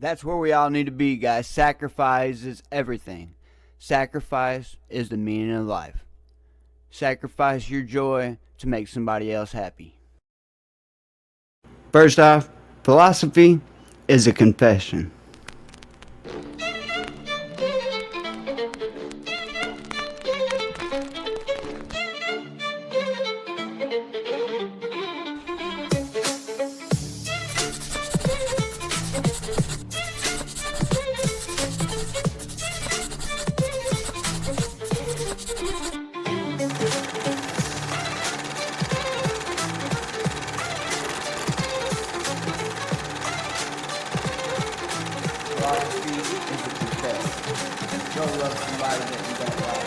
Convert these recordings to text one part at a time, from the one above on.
That's where we all need to be, guys. Sacrifice is everything. Sacrifice is the meaning of life. Sacrifice your joy to make somebody else happy. First off, philosophy is a confession. Philosophy is a confession. Go love somebody that you don't like.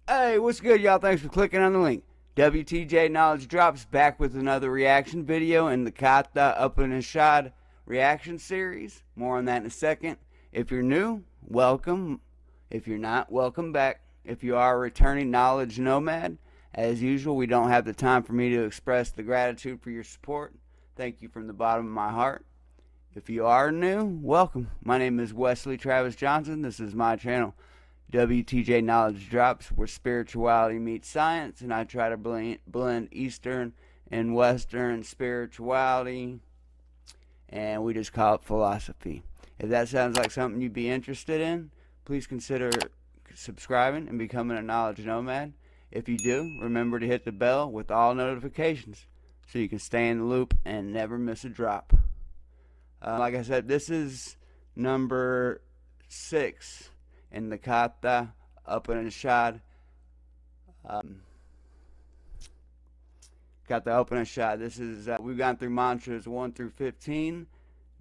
Hey, what's good, y'all? Thanks for clicking on the link. WTJ Knowledge Drops back with another reaction video in the Katha Upanishad reaction series. More on that in a second. If you're new, welcome. If you're not, welcome back. If you are a returning knowledge nomad, as usual, we don't have the time for me to express the gratitude for your support. Thank you from the bottom of my heart. If you are new, welcome. My name is Wesley Travis Johnson. This is my channel, WTJ Knowledge Drops, where spirituality meets science, and I try to blend Eastern and Western spirituality, and we just call it philosophy. If that sounds like something you'd be interested in, please consider subscribing and becoming a knowledge nomad. If you do, remember to hit the bell with all notifications so you can stay in the loop and never miss a drop. Like I said, this is number 6 in the Katha Upanishad. Katha Upanishad. This is we've gone through mantras 1 through 15.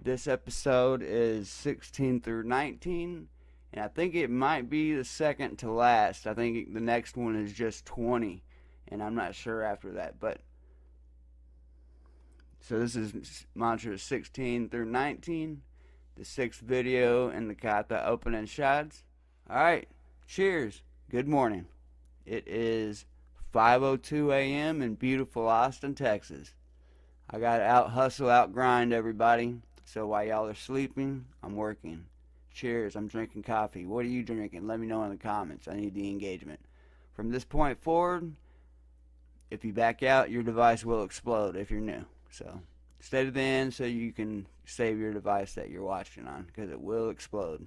This episode is 16 through 19, and I think it might be the second to last. I think the next one is just 20, and I'm not sure after that. But so this is mantra 16 through 19, the 6th video in the Katha Upanishads. Alright, cheers. Good morning. It is 5:02 a.m. in beautiful Austin, Texas. I got to out hustle, out grind, everybody. So while y'all are sleeping, I'm working. Cheers. I'm drinking coffee. What are you drinking? Let me know in the comments. I need the engagement. From this point forward, if you back out, your device will explode if you're new. So stay to the end so you can save your device that you're watching on, because it will explode.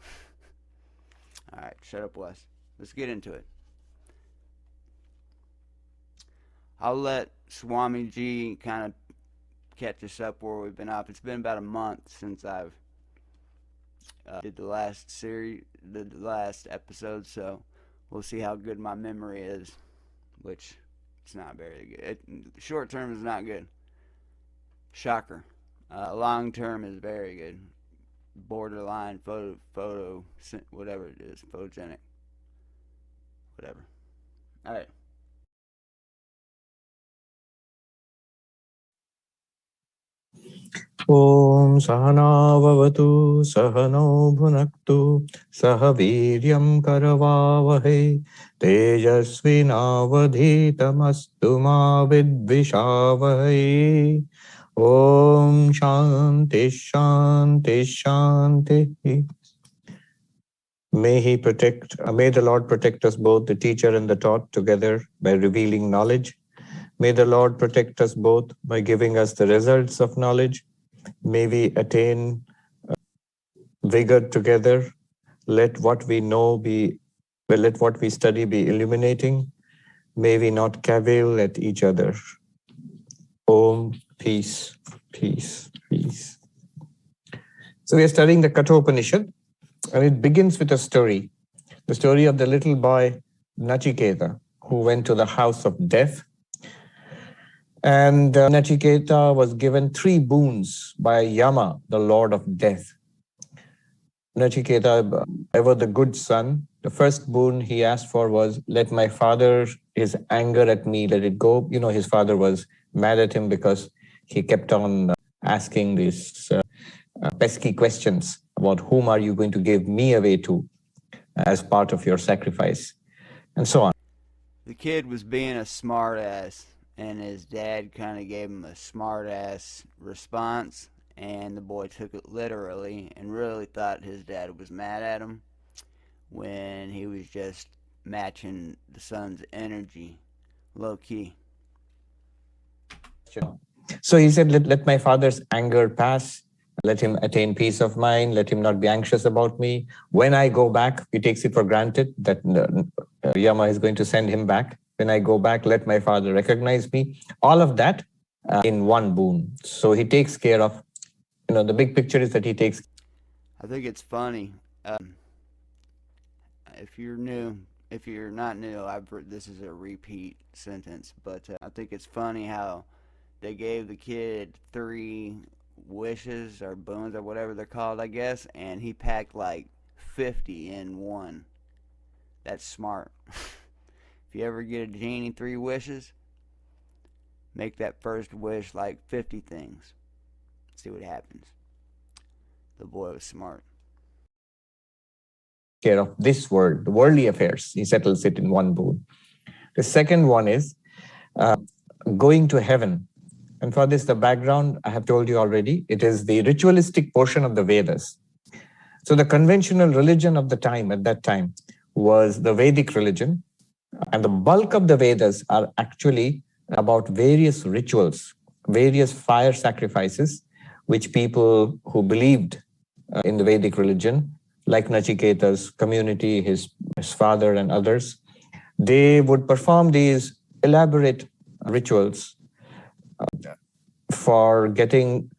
Alright, shut up, Wes. Let's get into it. I'll let Swami G kind of catch us up where we've been off. It's been about a month since I've did the last series, the last episode, so we'll see how good my memory is, which it's not very good. Short term is not good. Shocker. Long term is very good. Borderline photo whatever it is, photogenic, whatever. All right. Om Sahana Vavatu Sahano Bhunaktu Saha Viryam Karavavahe Tejasvinavadhitamastu ma vidvishavahe. Om Shanti Shanti Shanti. May the Lord protect us both, the teacher and the taught, together by revealing knowledge. May the Lord protect us both by giving us the results of knowledge. May we attain vigor together. Let what we know be, well, let what we study be illuminating. May we not cavil at each other. Om, peace, peace, peace. So we are studying the Katha Upanishad, and it begins with a story. The story of the little boy Nachiketa, who went to the house of death. And Nachiketa was given 3 boons by Yama, the lord of death. Nachiketa, ever the good son, the first boon he asked for was, let my father, his anger at me, let it go. You know, his father was mad at him because he kept on asking these pesky questions about whom are you going to give me away to as part of your sacrifice, and so on. The kid was being a smart ass, and his dad kind of gave him a smart ass response, and the boy took it literally and really thought his dad was mad at him when he was just matching the son's energy, low key. So he said, let my father's anger pass, let him attain peace of mind, let him not be anxious about me. When I go back, he takes it for granted that Yama is going to send him back. When I go back, let my father recognize me. All of that in one boon. So he takes care of, the big picture is that he takes. I think it's funny. If you're new, if you're not new, this is a repeat sentence, but I think it's funny how they gave the kid 3 wishes or boons or whatever they're called, I guess, and he packed like 50 in one. That's smart. If you ever get a genie 3 wishes, make that first wish like 50 things. See what happens. The boy was smart. Care of this world, the worldly affairs. He settles it in one boon. The second one is going to heaven. And for this, the background I have told you already. It is the ritualistic portion of the Vedas. So the conventional religion of the time, at that time, was the Vedic religion. And the bulk of the Vedas are actually about various rituals, various fire sacrifices, which people who believed in the Vedic religion, like Nachiketa's community, his father and others, they would perform these elaborate rituals for getting,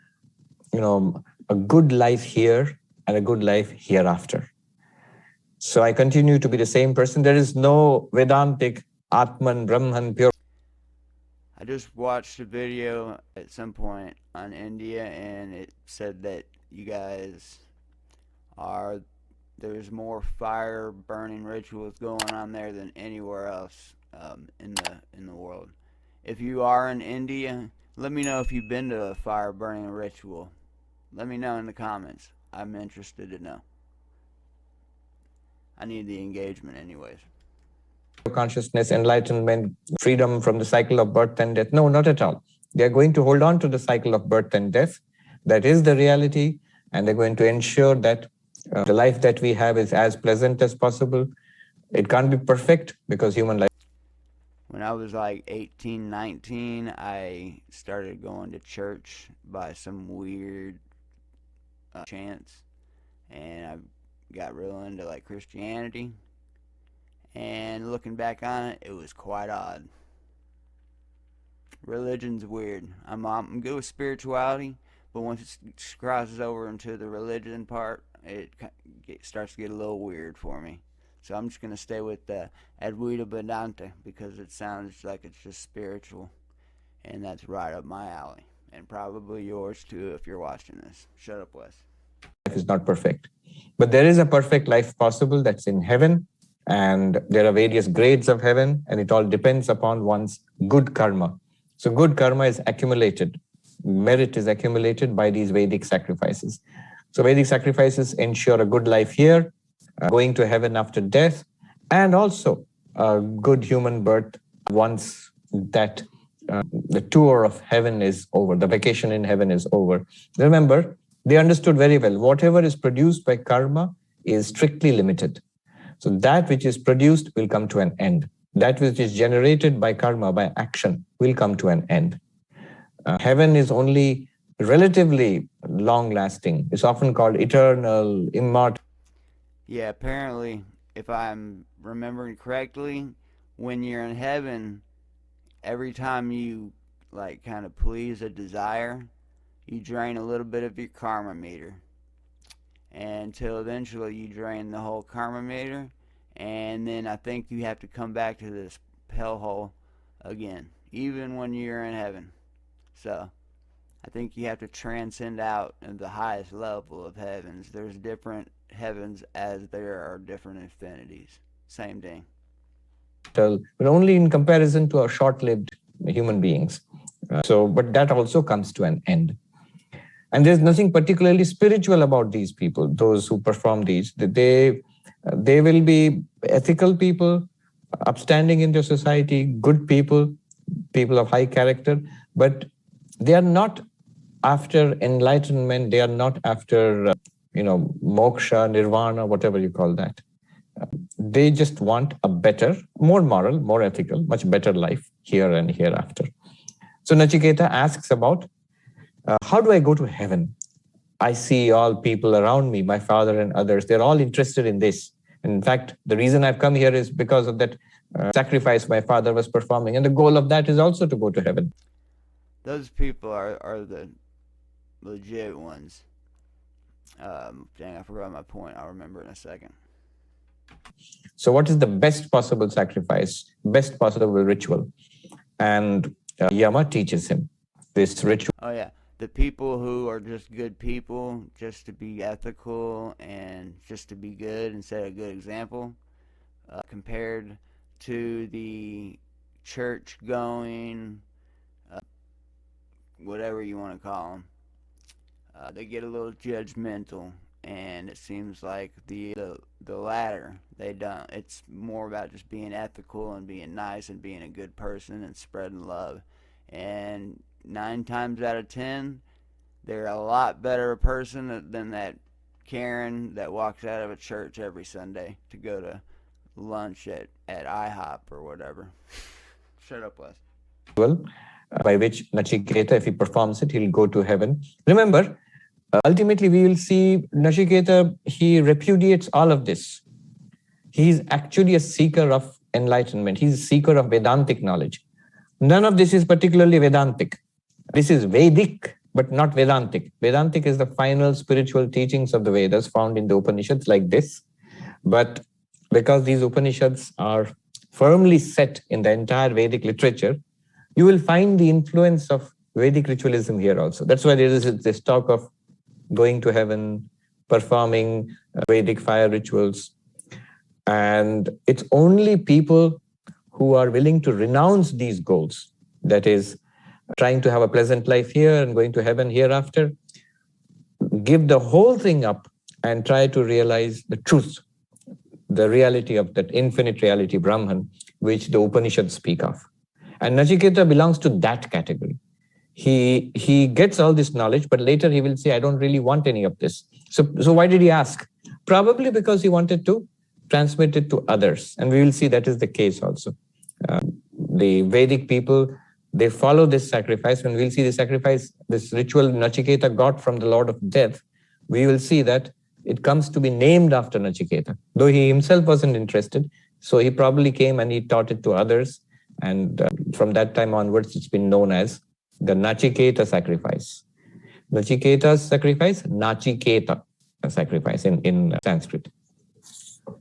a good life here and a good life hereafter. So I continue to be the same person. There is no Vedantic Atman, Brahman, pure. I just watched a video at some point on India, and it said that you guys there's more fire burning rituals going on there than anywhere else in the world. If you are in India, let me know if you've been to a fire burning ritual. Let me know in the comments. I'm interested to know. I need the engagement anyways. Consciousness, enlightenment, freedom from the cycle of birth and death. No, not at all. They are going to hold on to the cycle of birth and death. That is the reality. And they're going to ensure that the life that we have is as pleasant as possible. It can't be perfect because human life. When I was like 18, 19, I started going to church by some weird chance. And I got real into like Christianity. And looking back on it, it was quite odd. Religion's weird. I'm good with spirituality, but once it crosses over into the religion part, it starts to get a little weird for me. So I'm just going to stay with the Advaita Vedanta because it sounds like it's just spiritual. And that's right up my alley. And probably yours too if you're watching this. Shut up, Wes. Life is not perfect. But there is a perfect life possible that's in heaven. And there are various grades of heaven. And it all depends upon one's good karma. So good karma is accumulated. Merit is accumulated by these Vedic sacrifices. So Vedic sacrifices ensure a good life here, going to heaven after death, and also a good human birth once that the tour of heaven is over, the vacation in heaven is over. Remember, they understood very well, whatever is produced by karma is strictly limited. So that which is produced will come to an end. That which is generated by karma, by action, will come to an end. Heaven is only relatively long-lasting. It's often called eternal, immortal. Yeah, apparently, if I'm remembering correctly, when you're in heaven, every time you like kind of please a desire, you drain a little bit of your karma meter. Until eventually you drain the whole karma meter, and then I think you have to come back to this hellhole again, even when you're in heaven. So I think you have to transcend out in the highest level of heavens. There's different heavens as there are different infinities. Same thing. But only in comparison to our short-lived human beings. But that also comes to an end. And there's nothing particularly spiritual about these people, those who perform these. They will be ethical people, upstanding in their society, good people, people of high character, but they are not after enlightenment. They are not after, moksha, nirvana, whatever you call that. They just want a better, more moral, more ethical, much better life here and hereafter. So Nachiketa asks about, how do I go to heaven? I see all people around me, my father and others, they're all interested in this. And in fact, the reason I've come here is because of that sacrifice my father was performing. And the goal of that is also to go to heaven. Those people are the legit ones. Dang, I forgot my point. I'll remember in a second. So what is the best possible sacrifice, best possible ritual? And Yama teaches him this ritual. Oh, yeah. The people who are just good people, just to be ethical and just to be good and set a good example, compared to the church-going, whatever you want to call them. They get a little judgmental, and it seems like the latter, they don't. It's more about just being ethical and being nice and being a good person and spreading love. And 9 times out of 10, they're a lot better a person than that Karen that walks out of a church every Sunday to go to lunch at IHOP or whatever. Shut up, Wes. Well, by which Nachiketa, if he performs it, he'll go to heaven. Remember, ultimately we will see Nachiketa, he repudiates all of this. He's actually a seeker of enlightenment. He's a seeker of Vedantic knowledge. None of this is particularly Vedantic. This is Vedic, but not Vedantic. Vedantic is the final spiritual teachings of the Vedas found in the Upanishads like this. But because these Upanishads are firmly set in the entire Vedic literature, you will find the influence of Vedic ritualism here also. That's why there is this talk of going to heaven, performing Vedic fire rituals. And it's only people who are willing to renounce these goals, that is, trying to have a pleasant life here and going to heaven hereafter, give the whole thing up and try to realize the truth, the reality of that infinite reality, Brahman, which the Upanishads speak of. And Nachiketa belongs to that category. He gets all this knowledge, but later he will say, I don't really want any of this. So why did he ask? Probably because he wanted to transmit it to others. And we will see that is the case also. The Vedic people, they follow this sacrifice. When we'll see the sacrifice, this ritual Nachiketa got from the Lord of Death, we will see that it comes to be named after Nachiketa, though he himself wasn't interested. So he probably came and he taught it to others. And from that time onwards, it's been known as the Nachiketa sacrifice. Nachiketa's sacrifice, Nachiketa sacrifice in Sanskrit.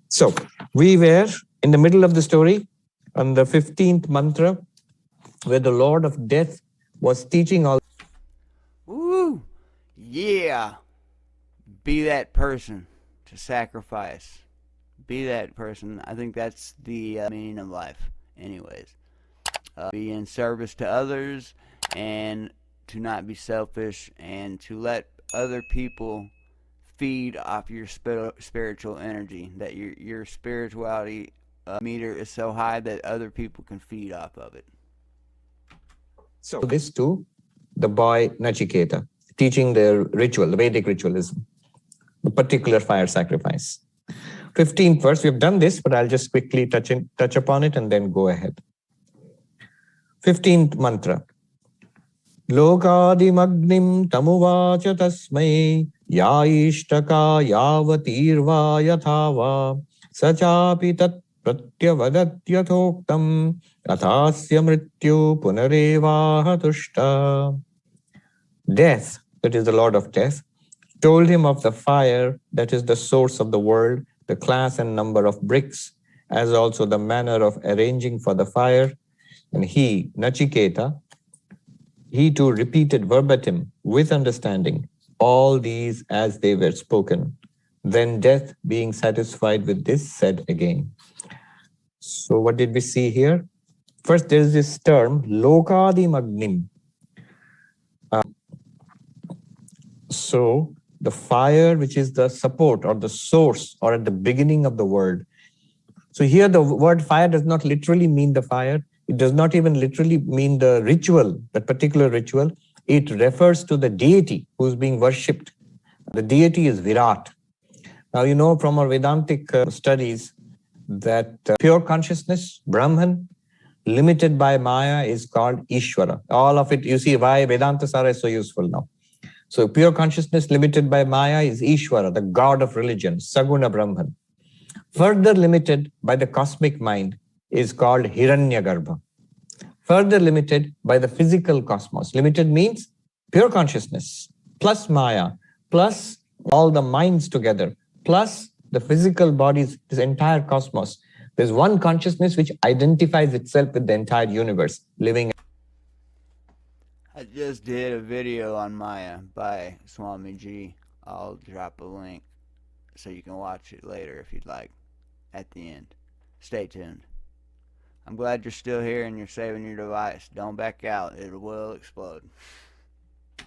So we were in the middle of the story on the 15th mantra, where the Lord of Death was teaching all. Woo! Yeah! Be that person to sacrifice. Be that person. I think that's the meaning of life, anyways. Be in service to others and to not be selfish and to let other people feed off your spiritual energy, that your spirituality meter is so high that other people can feed off of it. So this to the boy Nachiketa, teaching the ritual, the Vedic ritualism, the particular fire sacrifice. 15th verse, we have done this, but I'll just quickly touch upon it and then go ahead. 15th mantra. Lokadimagnim tamuvacha tasmai yaishtaka yavatirva yathava sachapi tat pratyavadat yathoktam athasya mrityu punarevahatushta. Death, that is the Lord of Death, told him of the fire that is the source of the world, the class and number of bricks, as also the manner of arranging for the fire. And he, Nachiketa, he too repeated verbatim with understanding all these as they were spoken. Then Death, being satisfied with this, said again. So what did we see here? First, there is this term, Lokadi Magnim. So the fire, which is the support or the source or at the beginning of the world. So here the word fire does not literally mean the fire. It does not even literally mean the ritual, that particular ritual. It refers to the deity who's being worshipped. The deity is Virat. Now, you know from our Vedantic studies that pure consciousness, Brahman, limited by Maya, is called Ishvara. All of it, you see why Vedanta Sara is so useful now. So pure consciousness limited by Maya is Ishvara, the god of religion, Saguna Brahman. Further limited by the cosmic mind is called Hiranyagarbha. Further limited by the physical cosmos. Limited means pure consciousness plus Maya plus all the minds together plus the physical bodies, this entire cosmos. There's one consciousness which identifies itself with the entire universe, living. I just did a video on Maya by Swami G. I'll drop a link so you can watch it later if you'd like at the end. Stay tuned. I'm glad you're still here and you're saving your device. Don't back out. It will explode.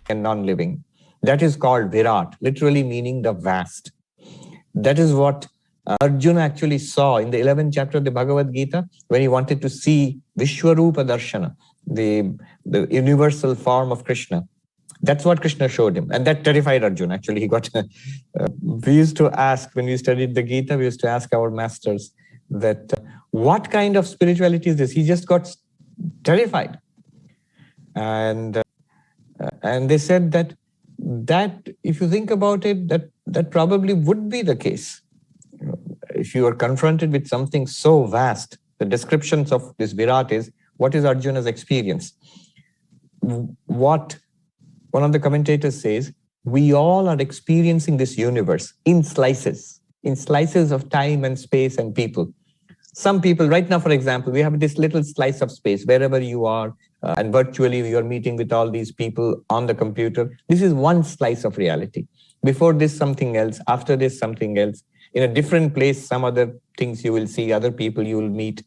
And non-living. That is called Virat, literally meaning the vast. That is what Arjuna actually saw in the 11th chapter of the Bhagavad Gita when he wanted to see Vishwarupa Darshana, the universal form of Krishna. That's what Krishna showed him. And that terrified Arjuna. Actually, he got... we used to ask, when we studied the Gita, we used to ask our masters that what kind of spirituality is this? He just got terrified. And they said that if you think about it, that probably would be the case. If you are confronted with something so vast, the descriptions of this Virat is, what is Arjuna's experience? What one of the commentators says, we all are experiencing this universe in slices of time and space and people. Some people, right now, for example, we have this little slice of space wherever you are, and virtually you are meeting with all these people on the computer. This is one slice of reality. Before this, something else. After this, something else. In a different place, some other things you will see, other people you will meet.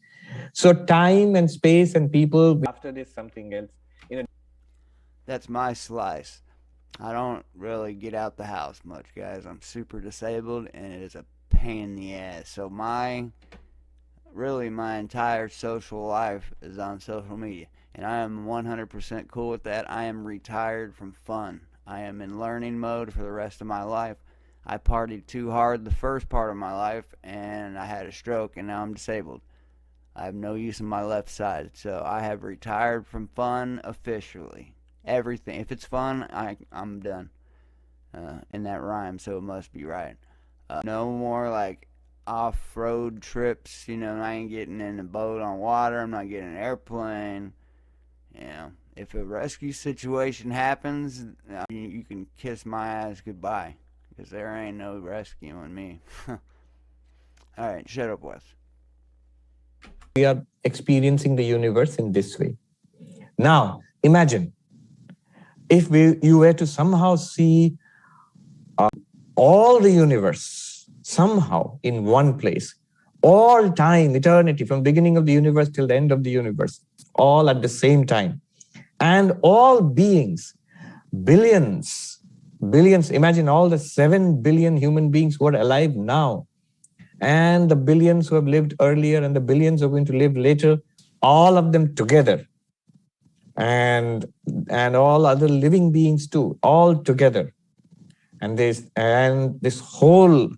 So time and space and people. After this, something else. That's my slice. I don't really get out the house much, guys. I'm super disabled, and it is a pain in the ass. So my entire social life is on social media, and I am 100% cool with that. I am retired from fun. I am in learning mode for the rest of my life. I partied too hard the first part of my life, and I had a stroke, and now I'm disabled. I have no use in my left side, so I have retired from fun officially. Everything. If it's fun, I'm done. And that rhymes, so it must be right. No more like off-road trips. You know, I ain't getting in a boat on water. I'm not getting an airplane. You know, if a rescue situation happens, you can kiss my ass goodbye, because there ain't no rescuing me. All right, shut up, Wes. We are experiencing the universe in this way. Now, imagine if you were to somehow see all the universe somehow in one place, all time, eternity, from beginning of the universe till the end of the universe, all at the same time, and all beings, billions, imagine all the 7 billion human beings who are alive now, and the billions who have lived earlier, and the billions who are going to live later, all of them together. And all other living beings too, all together. And this whole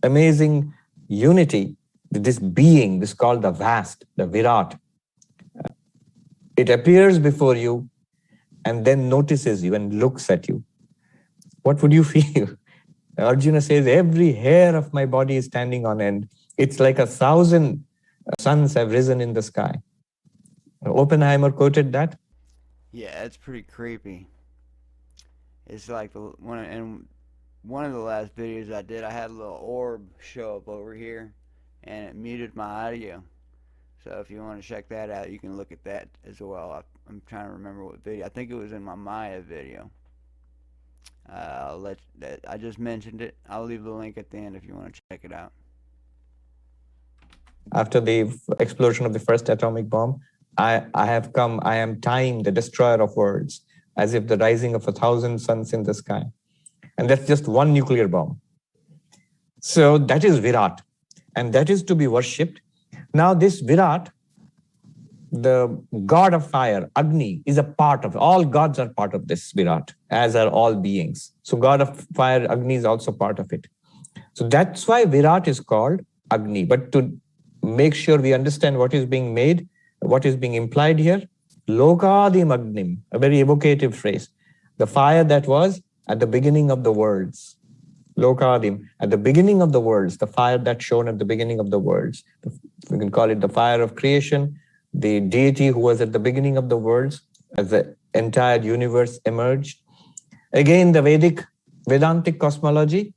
amazing unity, this being, this called the vast, the Virat, it appears before you and then notices you and looks at you. What would you feel? Arjuna says, every hair of my body is standing on end. It's like 1,000 suns have risen in the sky. Oppenheimer quoted that. Yeah, it's pretty creepy. It's like one of the last videos I did, I had a little orb show up over here, and it muted my audio. So if you want to check that out, you can look at that as well. I'm trying to remember what video. I think it was in my Maya video. I just mentioned it. I'll leave the link at the end if you want to check it out. After the explosion of the first atomic bomb, I am time, the destroyer of worlds, as if the rising of 1,000 suns in the sky. And that's just one nuclear bomb. So that is Virat, and that is to be worshipped. Now this Virat, the god of fire, Agni, is a part of, all gods are part of this Virat, as are all beings. So god of fire, Agni, is also part of it. So that's why Virat is called Agni. But to make sure we understand what is being made, what is being implied here, Lokadim Agnim, a very evocative phrase. The fire that was at the beginning of the worlds. Lokadim, at the beginning of the worlds, the fire that shone at the beginning of the worlds. We can call it the fire of creation, the deity who was at the beginning of the worlds as the entire universe emerged. Again, the Vedantic cosmology.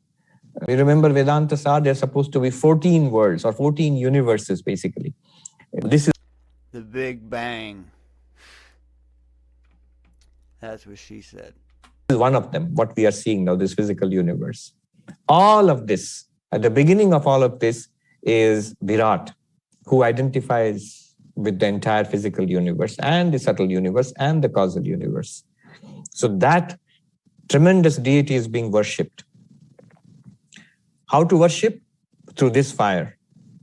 We remember Vedantas are, they're supposed to be 14 worlds or 14 universes, basically. This is the Big Bang. That's what she said. This is one of them, what we are seeing now, this physical universe. All of this, at the beginning of all of this is Virat, who identifies with the entire physical universe and the subtle universe and the causal universe. So that tremendous deity is being worshipped. How to worship? Through this fire,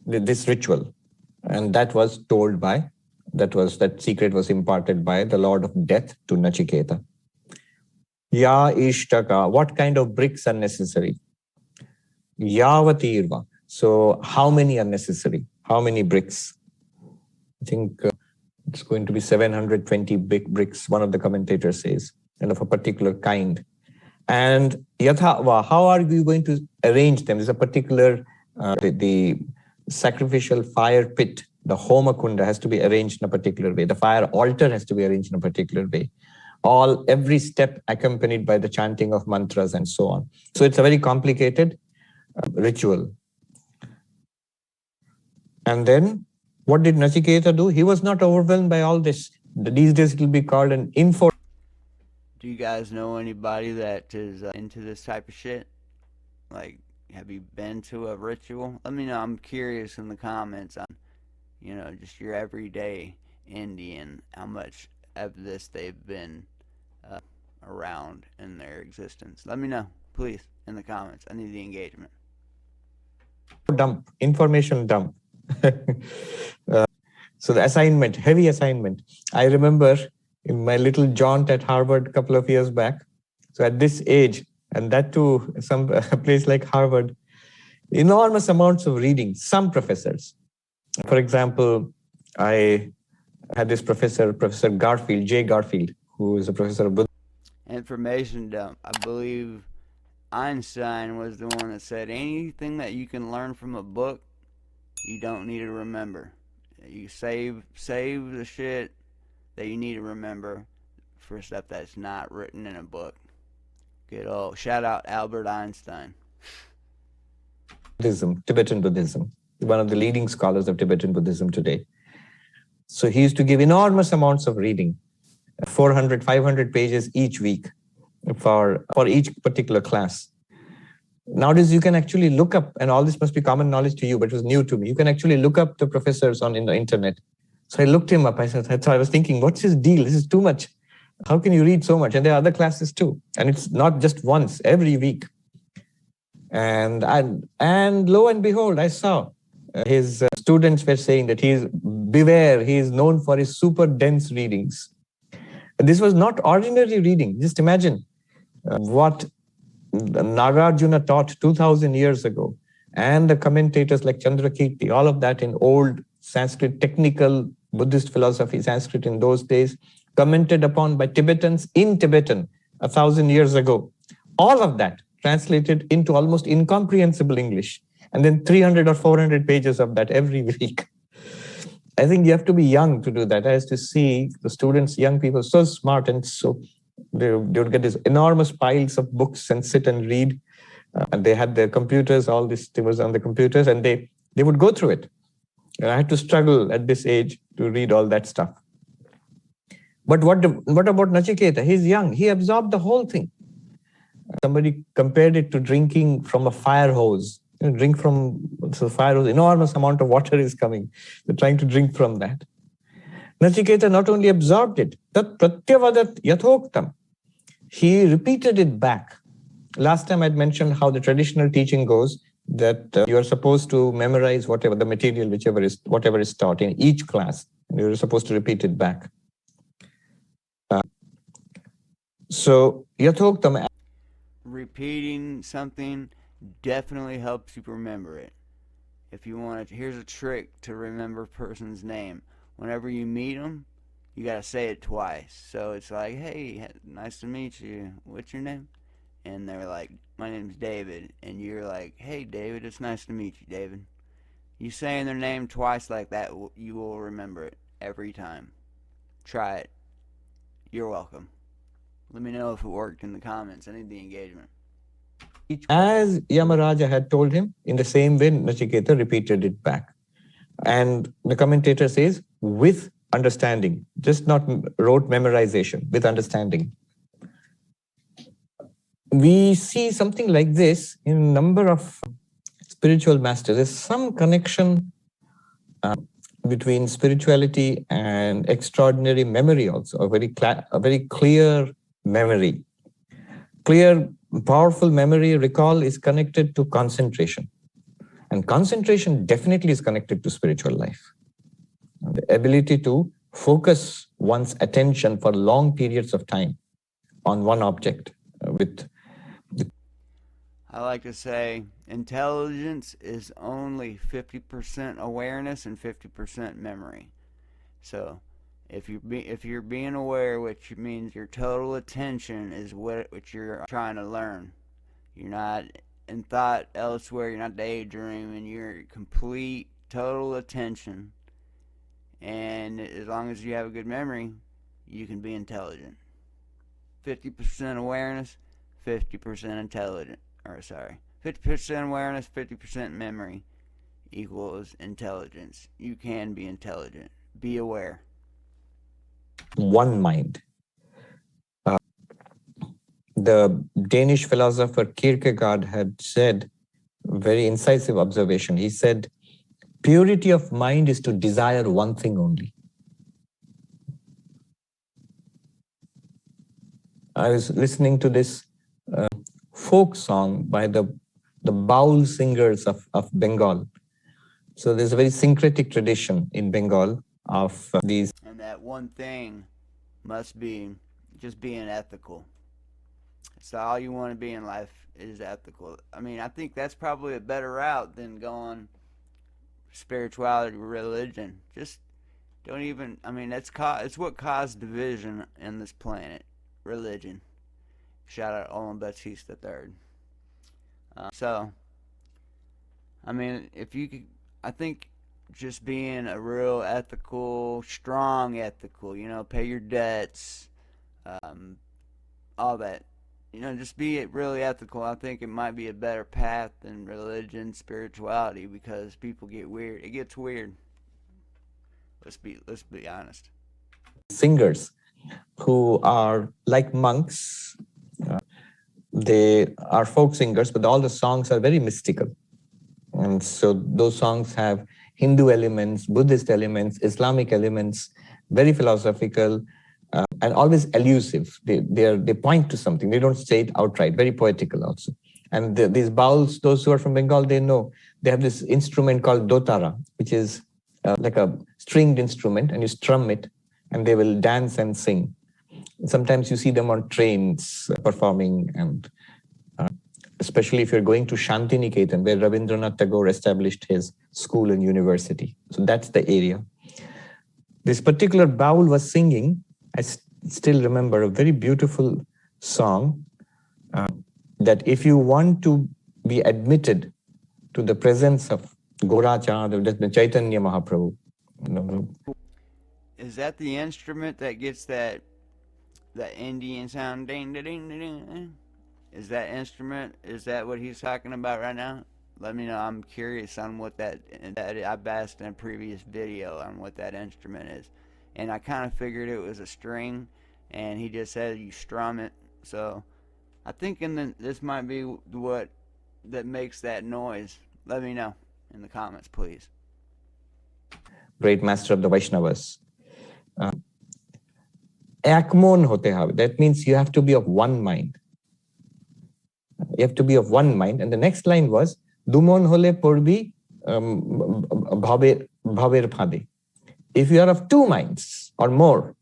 this ritual. And that was told by, that secret was imparted by the Lord of Death to Nachiketa. Ya Ishtaka, what kind of bricks are necessary? Yavatirva. So how many are necessary? How many bricks? I think it's going to be 720 big bricks, one of the commentators says, and of a particular kind. And Yathava, how are we going to arrange them? There's a particular, the sacrificial fire pit, the Homa Kunda has to be arranged in a particular way. The fire altar has to be arranged in a particular way. Every step accompanied by the chanting of mantras and so on. So it's a very complicated ritual. And then what did Nachiketa do? He was not overwhelmed by all this. These days it will be called an info. Do you guys know anybody that is into this type of shit? Like, have you been to a ritual? Let me know. I'm curious in the comments on, just your everyday Indian, how much of this they've been around in their existence. Let me know, please, in the comments. I need the engagement. Dump, information dump. So the assignment, heavy assignment. I remember in my little jaunt at Harvard a couple of years back. So at this age, and that too, a place like Harvard, enormous amounts of reading, some professors. For example, I had this professor, Professor Garfield, J. Garfield, who is a professor of Buddhism. Information dump. I believe Einstein was the one that said anything that you can learn from a book, you don't need to remember. You save the shit that you need to remember for stuff that's not written in a book. Good old shout out Albert Einstein. Buddhism, Tibetan Buddhism, one of the leading scholars of Tibetan Buddhism today. So he used to give enormous amounts of reading, 400, 500 pages each week for each particular class. Nowadays, you can actually look up, and all this must be common knowledge to you, but it was new to me. You can actually look up the professors in the internet. So I looked him up. I was thinking, what's his deal? This is too much. How can you read so much? And there are other classes too. And it's not just once, every week. And lo and behold, I saw his students were saying that beware, he is known for his super dense readings. This was not ordinary reading. Just imagine what Nagarjuna taught 2000 years ago, and the commentators like Chandrakirti, all of that in old Sanskrit, technical Buddhist philosophy, Sanskrit in those days, commented upon by Tibetans in Tibetan 1,000 years ago. All of that translated into almost incomprehensible English, and then 300 or 400 pages of that every week. I think you have to be young to do that. I used to see the students, young people, so smart, and so they would get these enormous piles of books and sit and read. And they had their computers, all this was on the computers, and they would go through it. And I had to struggle at this age to read all that stuff. But what about Nachiketa? He's young. He absorbed the whole thing. Somebody compared it to drinking from a fire hose. Drink from the fire hose, enormous amount of water is coming. They're trying to drink from that. Nachiketa not only absorbed it, tat pratyavadat yathoktam. He repeated it back. last time I'd mentioned how the traditional teaching goes that you are supposed to memorize whatever the material, whatever is taught in each class, and you're supposed to repeat it back. So Yathoktam, repeating something definitely helps you remember it. If you want to, here's a trick to remember a person's name. Whenever you meet them, you gotta say it twice. So it's like, hey, nice to meet you. What's your name? And they're like, my name's David. And you're like, hey, David, it's nice to meet you, David. You saying their name twice like that, you will remember it every time. Try it. You're welcome. Let me know if it worked in the comments. I need the engagement. As Yamaraja had told him, in the same way, Nachiketa repeated it back. And the commentator says, with understanding, just not rote memorization, with understanding. We see something like this in a number of spiritual masters. There's some connection between spirituality and extraordinary memory also, a very clear memory. Clear, powerful memory recall is connected to concentration. And concentration definitely is connected to spiritual life. The ability to focus one's attention for long periods of time on one object I like to say intelligence is only 50% awareness and 50% memory. So if you're being aware, which means your total attention is what you're trying to learn. You're not in thought elsewhere, you're not daydreaming, you're complete total attention. And as long as you have a good memory, you can be intelligent. 50% awareness, 50% intelligent. 50% awareness, 50% memory equals intelligence. You can be intelligent. Be aware. One mind. The Danish philosopher Kierkegaard had said a very incisive observation. He said, purity of mind is to desire one thing only. I was listening to this folk song by the Baul singers of Bengal. So there's a very syncretic tradition in Bengal of these. And that one thing must be just being ethical. So all you want to be in life is ethical. I mean, I think that's probably a better route than going spirituality, religion. Just don't even, I mean, it's what caused division in this planet, religion. Shout out Olin Batista III. So, I mean, if you could, I think just being a real ethical, strong ethical, pay your debts, all that. Just be really ethical. I think it might be a better path than religion, spirituality, because people get weird. It gets weird. Let's be honest. Singers who are like monks. They are folk singers, but all the songs are very mystical. And so those songs have Hindu elements, Buddhist elements, Islamic elements, very philosophical, and always elusive. They point to something. They don't say it outright, very poetical also. And these Bauls, those who are from Bengal, they know. They have this instrument called dotara, which is like a stringed instrument, and you strum it, and they will dance and sing. Sometimes you see them on trains performing, and especially if you're going to Shantiniketan, where Rabindranath Tagore established his school and university. So that's the area. This particular Baul was singing, I still remember, a very beautiful song that if you want to be admitted to the presence of Gorachand, the Chaitanya Mahaprabhu. Is that the instrument that gets that Indian sound? Ding, ding, ding, ding. Is that instrument? Is that what he's talking about right now? Let me know. I'm curious on what that I've asked in a previous video on what that instrument is. And I kind of figured it was a string, and he just said you strum it. So I think this might be what that makes that noise. Let me know in the comments, please. Great master of the Vaishnavas. Ekmon hote have. That means you have to be of one mind. You have to be of one mind. And the next line was, Dumon hole porbi bhaber phade. If you are of two minds or more,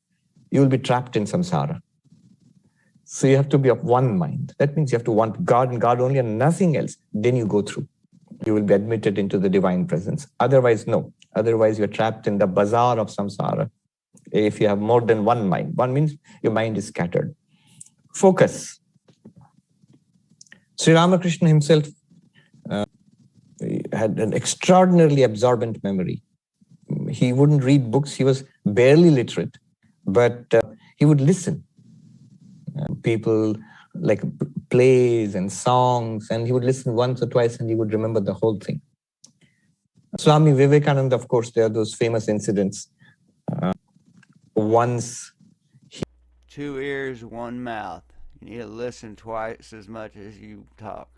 you will be trapped in samsara. So you have to be of one mind. That means you have to want God and God only and nothing else. Then you go through. You will be admitted into the divine presence. Otherwise, no. Otherwise, you're trapped in the bazaar of samsara. If you have more than one mind. One means your mind is scattered. Focus. Sri Ramakrishna himself had an extraordinarily absorbent memory. He wouldn't read books. He was barely literate, but he would listen. People like plays and songs, and he would listen once or twice and he would remember the whole thing. Swami Vivekananda, of course, there are those famous incidents. Once 2 ears, 1 mouth. You need to listen twice as much as you talk.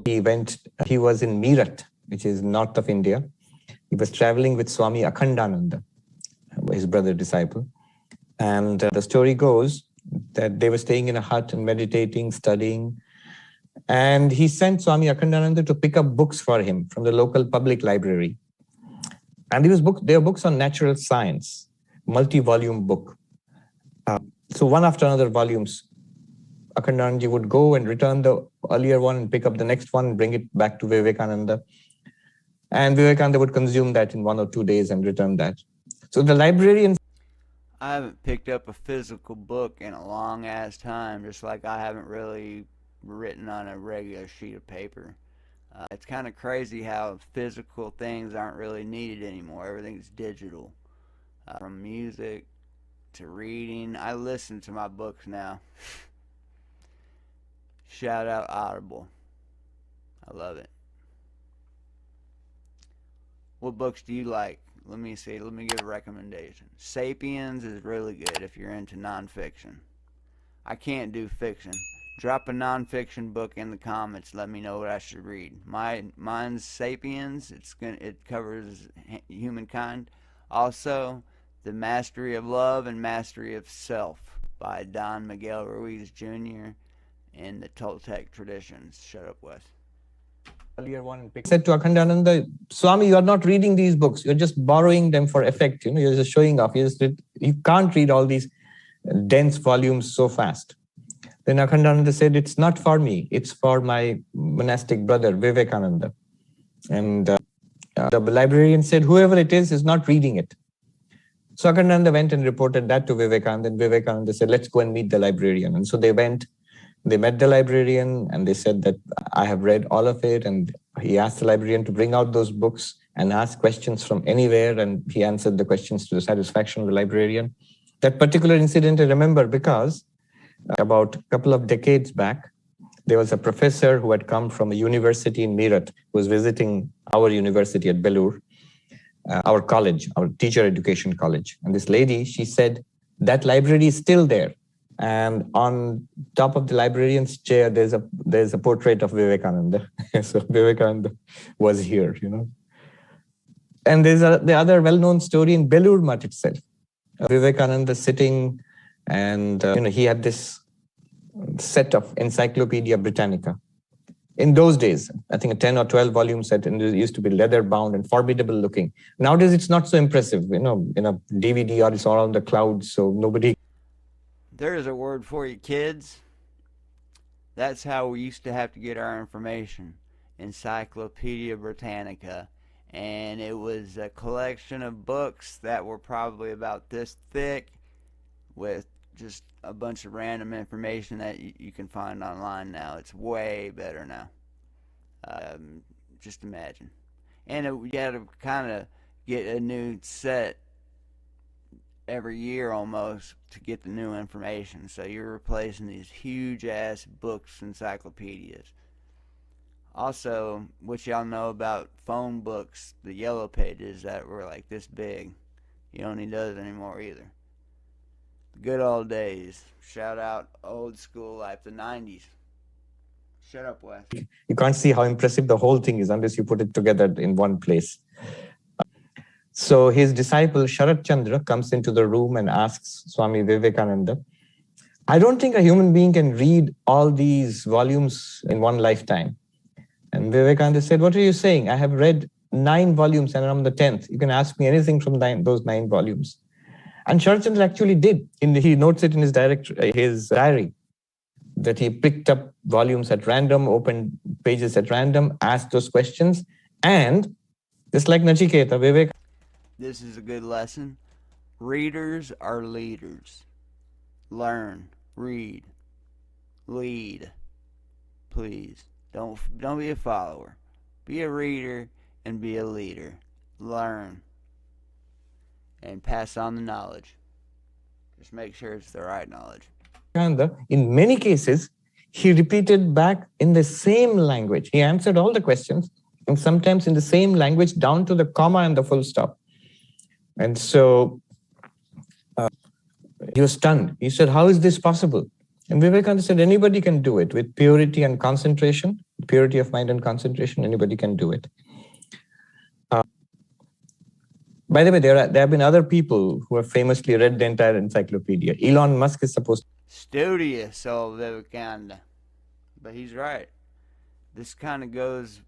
he was in Meerut, which is north of India. He was traveling with Swami Akhandananda, his brother disciple. And the story goes that they were staying in a hut and meditating, studying. And he sent Swami Akhandananda to pick up books for him from the local public library. And they were books on natural science, multi-volume book. So one after another volumes, Akhandananda would go and return the earlier one and pick up the next one and bring it back to Vivekananda. And Vivekananda would consume that in 1 or 2 days and return that. So the librarian... I haven't picked up a physical book in a long ass time, just like I haven't really written on a regular sheet of paper. It's kind of crazy how physical things aren't really needed anymore. Everything's digital. From music to reading. I listen to my books now. Shout out Audible. I love it. What books do you like? Let me see. Let me give a recommendation. Sapiens is really good if you're into nonfiction. I can't do fiction. Drop a nonfiction book in the comments. Let me know what I should read. Mine's Sapiens. It covers humankind. Also, The Mastery of Love and Mastery of Self by Don Miguel Ruiz Jr. in the Toltec traditions. Shut up, Wes. Earlier one said to Akhandananda, Swami, you are not reading these books. You're just borrowing them for effect. You're just showing off. You can't read all these dense volumes so fast. Then Akhandananda said, it's not for me. It's for my monastic brother, Vivekananda. And the librarian said, whoever it is not reading it. So Akhandananda went and reported that to Vivekananda. And Vivekananda said, let's go and meet the librarian. And so they went. They met the librarian and they said that I have read all of it. And he asked the librarian to bring out those books and ask questions from anywhere. And he answered the questions to the satisfaction of the librarian. That particular incident I remember because about a couple of decades back, there was a professor who had come from a university in Meerut, who was visiting our university at Belur, our college, our teacher education college. And this lady, she said, that library is still there. And on top of the librarian's chair, there's a portrait of Vivekananda. So Vivekananda was here, And there's the other well-known story in Belur Mutt itself. Vivekananda sitting and, he had this set of Encyclopedia Britannica. In those days, I think a 10 or 12 volume set, and it used to be leather bound and formidable looking. Nowadays, it's not so impressive, in a DVD or it's all on the cloud, so nobody... There's a word for you, kids. That's how we used to have to get our information. Encyclopedia Britannica. And it was a collection of books that were probably about this thick with just a bunch of random information that you can find online now. It's way better now. Just imagine. And you had to kind of get a new set every year almost to get the new information. So you're replacing these huge ass books, encyclopedias. Also, what y'all know about phone books, the yellow pages that were like this big. You don't need those anymore either. The good old days. Shout out old school life, the 90s. Shut up, Wes. You can't see how impressive the whole thing is unless you put it together in one place. So his disciple Sharat Chandra comes into the room and asks Swami Vivekananda, I don't think a human being can read all these volumes in one lifetime. And Vivekananda said, what are you saying? I have read 9 volumes and I'm the 10th. You can ask me anything from those 9 volumes. And Sharchandra actually did. He notes it in his diary that he picked up volumes at random, opened pages at random, asked those questions. And just like Nachiketa, Vivek. This is a good lesson. Readers are leaders. Learn, read, lead. Please. Don't be a follower. Be a reader and be a leader. Learn and pass on the knowledge. Just make sure it's the right knowledge. In many cases, he repeated back in the same language. He answered all the questions, and sometimes in the same language, down to the comma and the full stop. And so he was stunned. He said, how is this possible? And Vivekananda said, anybody can do it with purity and concentration, purity of mind and concentration, anybody can do it. By the way, there have been other people who have famously read the entire encyclopedia. Elon Musk is supposed to. Studious, old Vivekananda. But he's right. This kind of goes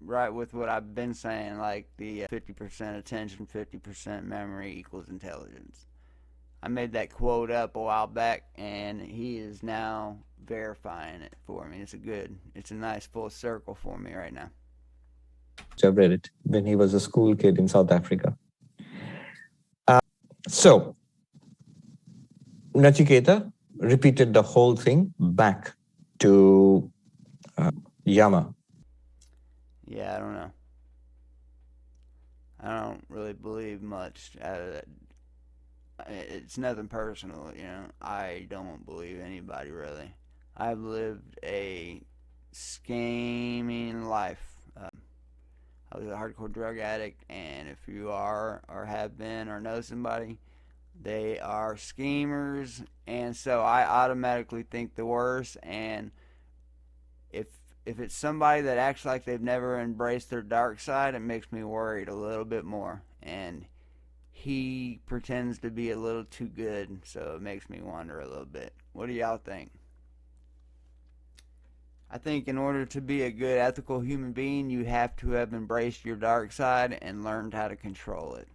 right with what I've been saying, like the 50% attention, 50% memory equals intelligence. I made that quote up a while back, and he is now verifying it for me. It's a nice full circle for me right now. I read it when he was a school kid in South Africa. So, Nachiketa repeated the whole thing back to Yama. Yeah, I don't know. I don't really believe much out of that. It's nothing personal, you know. I don't believe anybody, really. I've lived a scheming life. I was a hardcore drug addict, and if you are or have been or know somebody, they are schemers, and so I automatically think the worst. And if it's somebody that acts like they've never embraced their dark side, it makes me worried a little bit more. And he pretends to be a little too good, so it makes me wonder a little bit. What do y'all think? I think in order to be a good ethical human being, you have to have embraced your dark side and learned how to control it.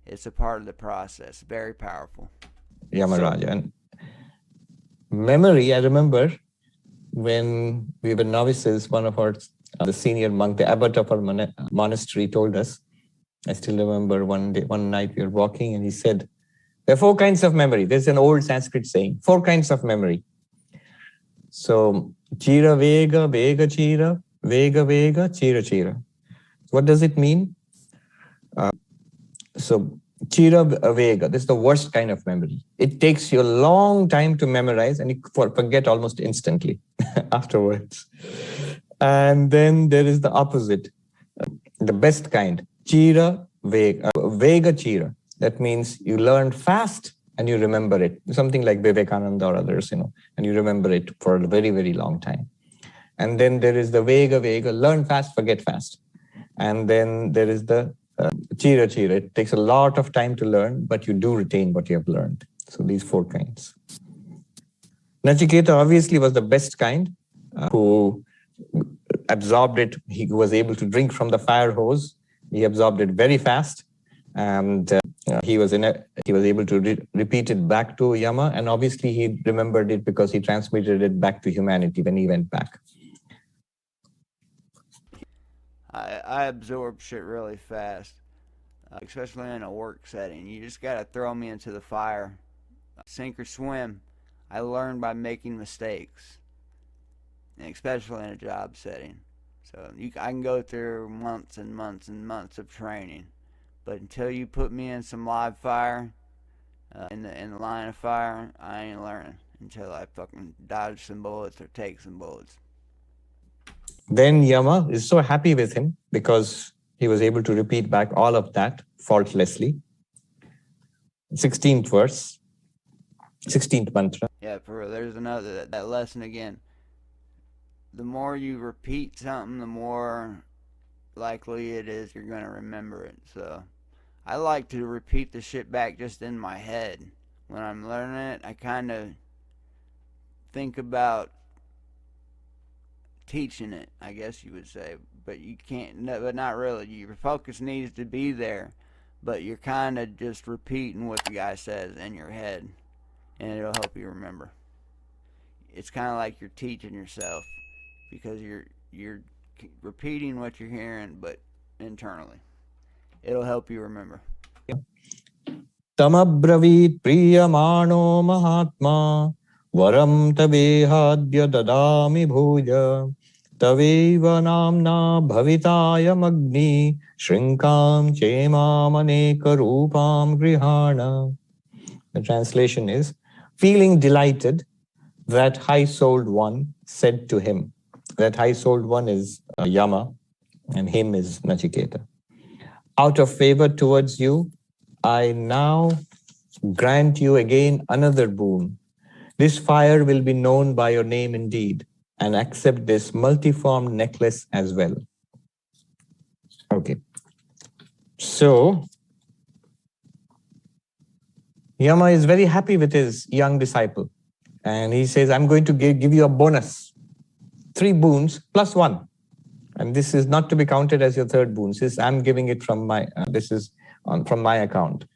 It's a part of the process. Very powerful. Yamaraja. And memory, I remember when we were novices, one of the senior monk, the abbot of our monastery told us, I still remember one night we were walking and he said, there are 4 kinds of memory. There's an old Sanskrit saying, 4 kinds of memory. So, Chira Vega, Vega Chira, Vega Vega, Chira Chira. What does it mean? So, Chira Vega, this is the worst kind of memory. It takes you a long time to memorize and you forget almost instantly afterwards. And then there is the opposite, the best kind, Chira Vega, Vega Chira. That means you learn fast and you remember it. Something like Vivekananda or others, and you remember it for a very, very long time. And then there is the Vega Vega, learn fast, forget fast. And then there is the Chira Chira. It takes a lot of time to learn, but you do retain what you have learned. So these 4 kinds. Nachiketa obviously was the best kind, who absorbed it. He was able to drink from the fire hose. He absorbed it very fast. And he was able to repeat it back to Yama, and obviously he remembered it because he transmitted it back to humanity when he went back. I absorb shit really fast, especially in a work setting. You just gotta throw me into the fire, sink or swim. I learn by making mistakes, and especially in a job setting. So I can go through months and months and months of training. But until you put me in some live fire, in the line of fire, I ain't learning until I fucking dodge some bullets or take some bullets. Then Yama is so happy with him because he was able to repeat back all of that faultlessly. 16th verse, 16th mantra. Yeah, for real. There's another, that lesson again. The more you repeat something, the more likely it is you're going to remember it. So I like to repeat the shit back just in my head. When I'm learning it, I kind of think about teaching it, I guess you would say, but you can't. No, but not really. Your focus needs to be there, but you're kind of just repeating what the guy says in your head, and it'll help you remember. It's kind of like you're teaching yourself because you're repeating what you're hearing, but internally, it'll help you remember. Tamabravit priyamano mahatma varam tavehadya dadami bhuja taveva namna bhavitaya magni shrinkam chemam aneka rupam grihana. The translation is, feeling delighted, that high-souled one said to him. That high-souled one is Yama, and him is Nachiketa. Out of favor towards you, I now grant you again another boon. This fire will be known by your name indeed, and accept this multiform necklace as well. Okay. So, Yama is very happy with his young disciple. And he says, I'm going to give you a bonus. 3 boons plus 1. And this is not to be counted as your third boon. Since I'm giving it from my, from my account.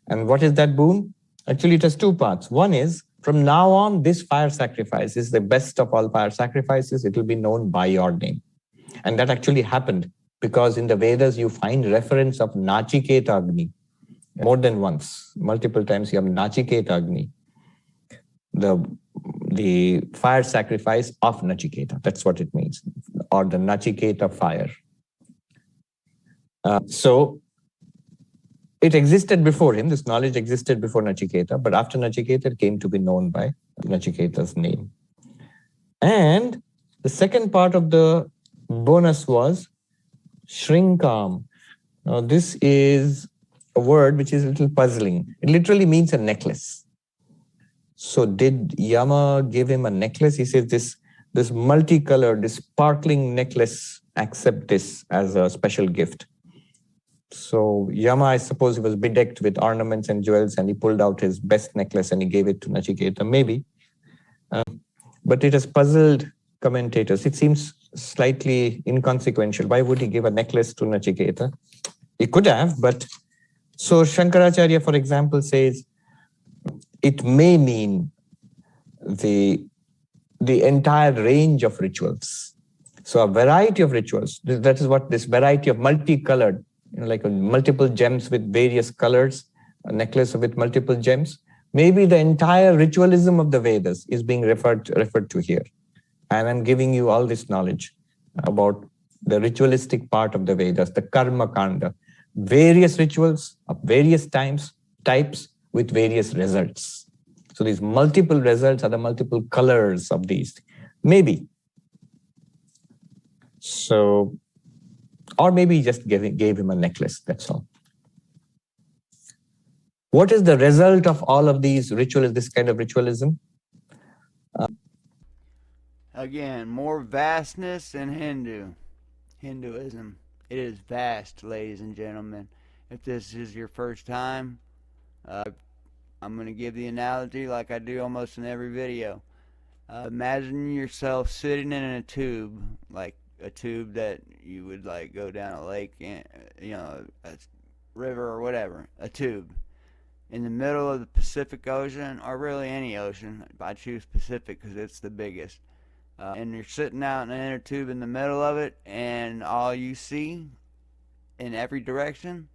And what is that boon? Actually, it has 2 parts. One is, from now on, this fire sacrifice is the best of all fire sacrifices. It will be known by your name. And that actually happened because in the Vedas, you find reference of Nachiketa Agni. More than once, multiple times you have Nachiketa Agni. The fire sacrifice of Nachiketa. That's what it means. Or the Nachiketa fire. So it existed before him. This knowledge existed before Nachiketa. But after Nachiketa, it came to be known by Nachiketa's name. And the second part of the bonus was Shrinkam. Now this is a word which is a little puzzling. It literally means a necklace. So did Yama give him a necklace? He says this multicolored, this sparkling necklace, accept this as a special gift. So Yama, I suppose he was bedecked with ornaments and jewels, and he pulled out his best necklace and he gave it to Nachiketa, maybe. But it has puzzled commentators. It seems slightly inconsequential. Why would he give a necklace to Nachiketa? He could have, but so Shankaracharya, for example, says, it may mean the entire range of rituals. So a variety of rituals, that is what this variety of multicolored, like multiple gems with various colors, a necklace with multiple gems. Maybe the entire ritualism of the Vedas is being referred to here. And I'm giving you all this knowledge about the ritualistic part of the Vedas, the karma kanda, various rituals of various types with various results. So these multiple results are the multiple colors of these. Maybe. So, or maybe he just gave him a necklace, that's all. What is the result of all of these rituals, this kind of ritualism? Again, more vastness in Hinduism. It is vast, ladies and gentlemen. If this is your first time, I'm going to give the analogy like I do almost in every video. Imagine yourself sitting in a tube, like a tube that you would like go down a lake, a river or whatever, a tube. In the middle of the Pacific Ocean, or really any ocean. I choose Pacific because it's the biggest. And you're sitting out in an inner tube in the middle of it, and all you see in every direction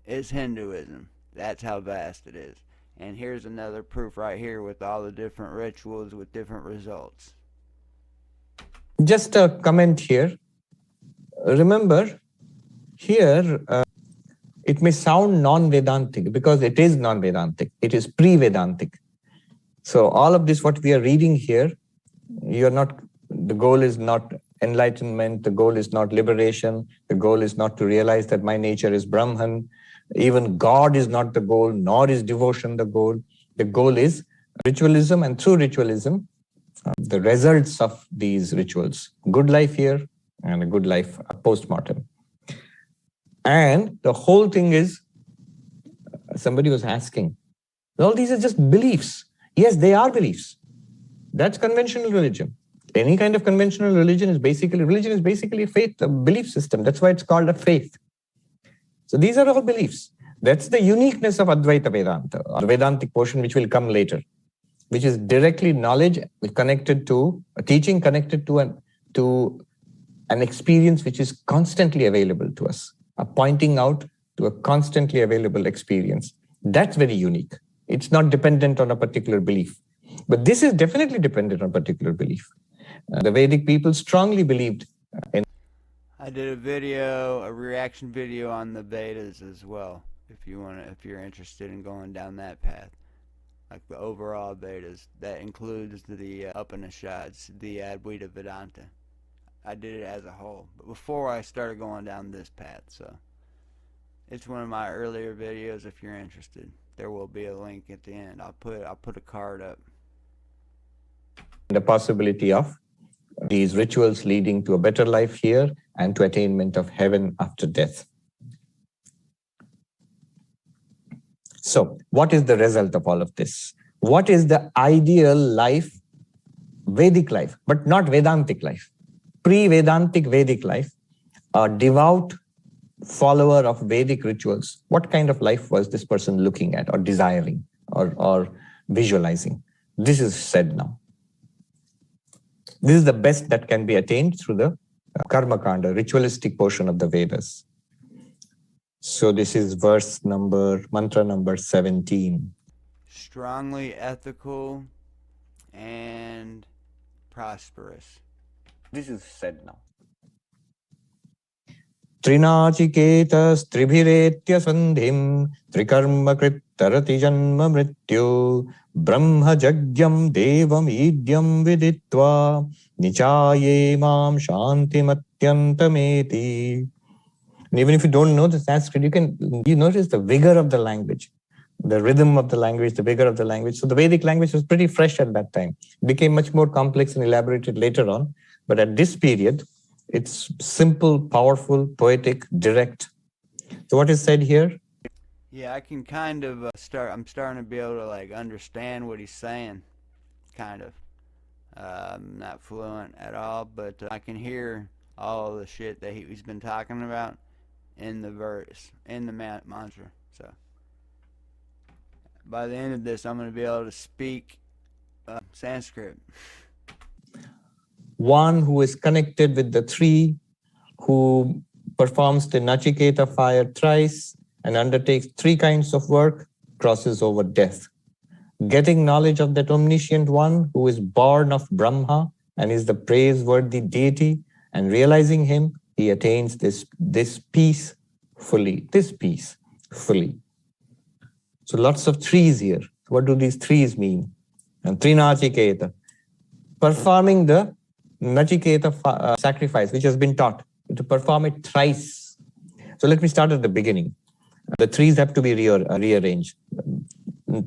is Hinduism. That's how vast it is. And here's another proof right here with all the different rituals with different results. Just a comment here. Remember, here it may sound non-Vedantic because it is non-Vedantic. It is pre-Vedantic. So all of this, what we are reading here, the goal is not enlightenment, the goal is not liberation, the goal is not to realize that my nature is Brahman. Even God is not the goal, nor is devotion the goal. The goal is ritualism, and through ritualism, the results of these rituals. Good life here and a good life post-mortem. And the whole thing is, somebody was asking, all these are just beliefs. Yes, they are beliefs. That's conventional religion. Any kind of conventional religion is basically a faith, a belief system. That's why it's called a faith. So these are all beliefs. That's the uniqueness of Advaita Vedanta, or the Vedantic portion, which will come later, which is directly knowledge connected to a teaching, connected to an experience which is constantly available to us, a pointing out to a constantly available experience. That's very unique. It's not dependent on a particular belief. But this is definitely dependent on a particular belief. The Vedic people strongly believed in. I did a video, a reaction video on the Vedas as well, if you're interested in going down that path. Like the overall Vedas, that includes the Upanishads, the Advaita Vedanta. I did it as a whole, but before I started going down this path, so it's one of my earlier videos. If you're interested, there will be a link at the end. I'll put a card up. The possibility of these rituals leading to a better life here and to attainment of heaven after death. So, what is the result of all of this? What is the ideal life, Vedic life, but not Vedantic life? Pre-Vedantic Vedic life, a devout follower of Vedic rituals. What kind of life was this person looking at or desiring or visualizing? This is said now. This is the best that can be attained through the Karma Kanda, ritualistic portion of the Vedas. So this is mantra number 17. Strongly ethical and prosperous. This is said now. Trinachiketas tribhiretya sandhim trikarma krittarati janma mrityu brahma jagyam devam idyam viditva nichaye mam shantim atyantameti. And even if you don't know the Sanskrit, you notice the vigor of the language, the rhythm of the language, the vigor of the language. So the Vedic language was pretty fresh at that time. It became much more complex and elaborated later on. But at this period, it's simple, powerful, poetic, direct. So what is said here? Yeah, I can kind of I'm starting to be able to understand what he's saying, kind of. I'm not fluent at all, but I can hear all the shit that he's been talking about in the verse, in the mantra. So by the end of this, I'm going to be able to speak Sanskrit. One who is connected with the three, who performs the Nachiketa fire thrice and undertakes three kinds of work, crosses over death. Getting knowledge of that omniscient one who is born of Brahma and is the praiseworthy deity, and realizing him, he attains this peace fully. This peace fully. So lots of threes here. What do these threes mean? And Trinachiketa, performing the Nachiketa sacrifice, which has been taught, to perform it thrice. So let me start at the beginning. The threes have to be rearranged.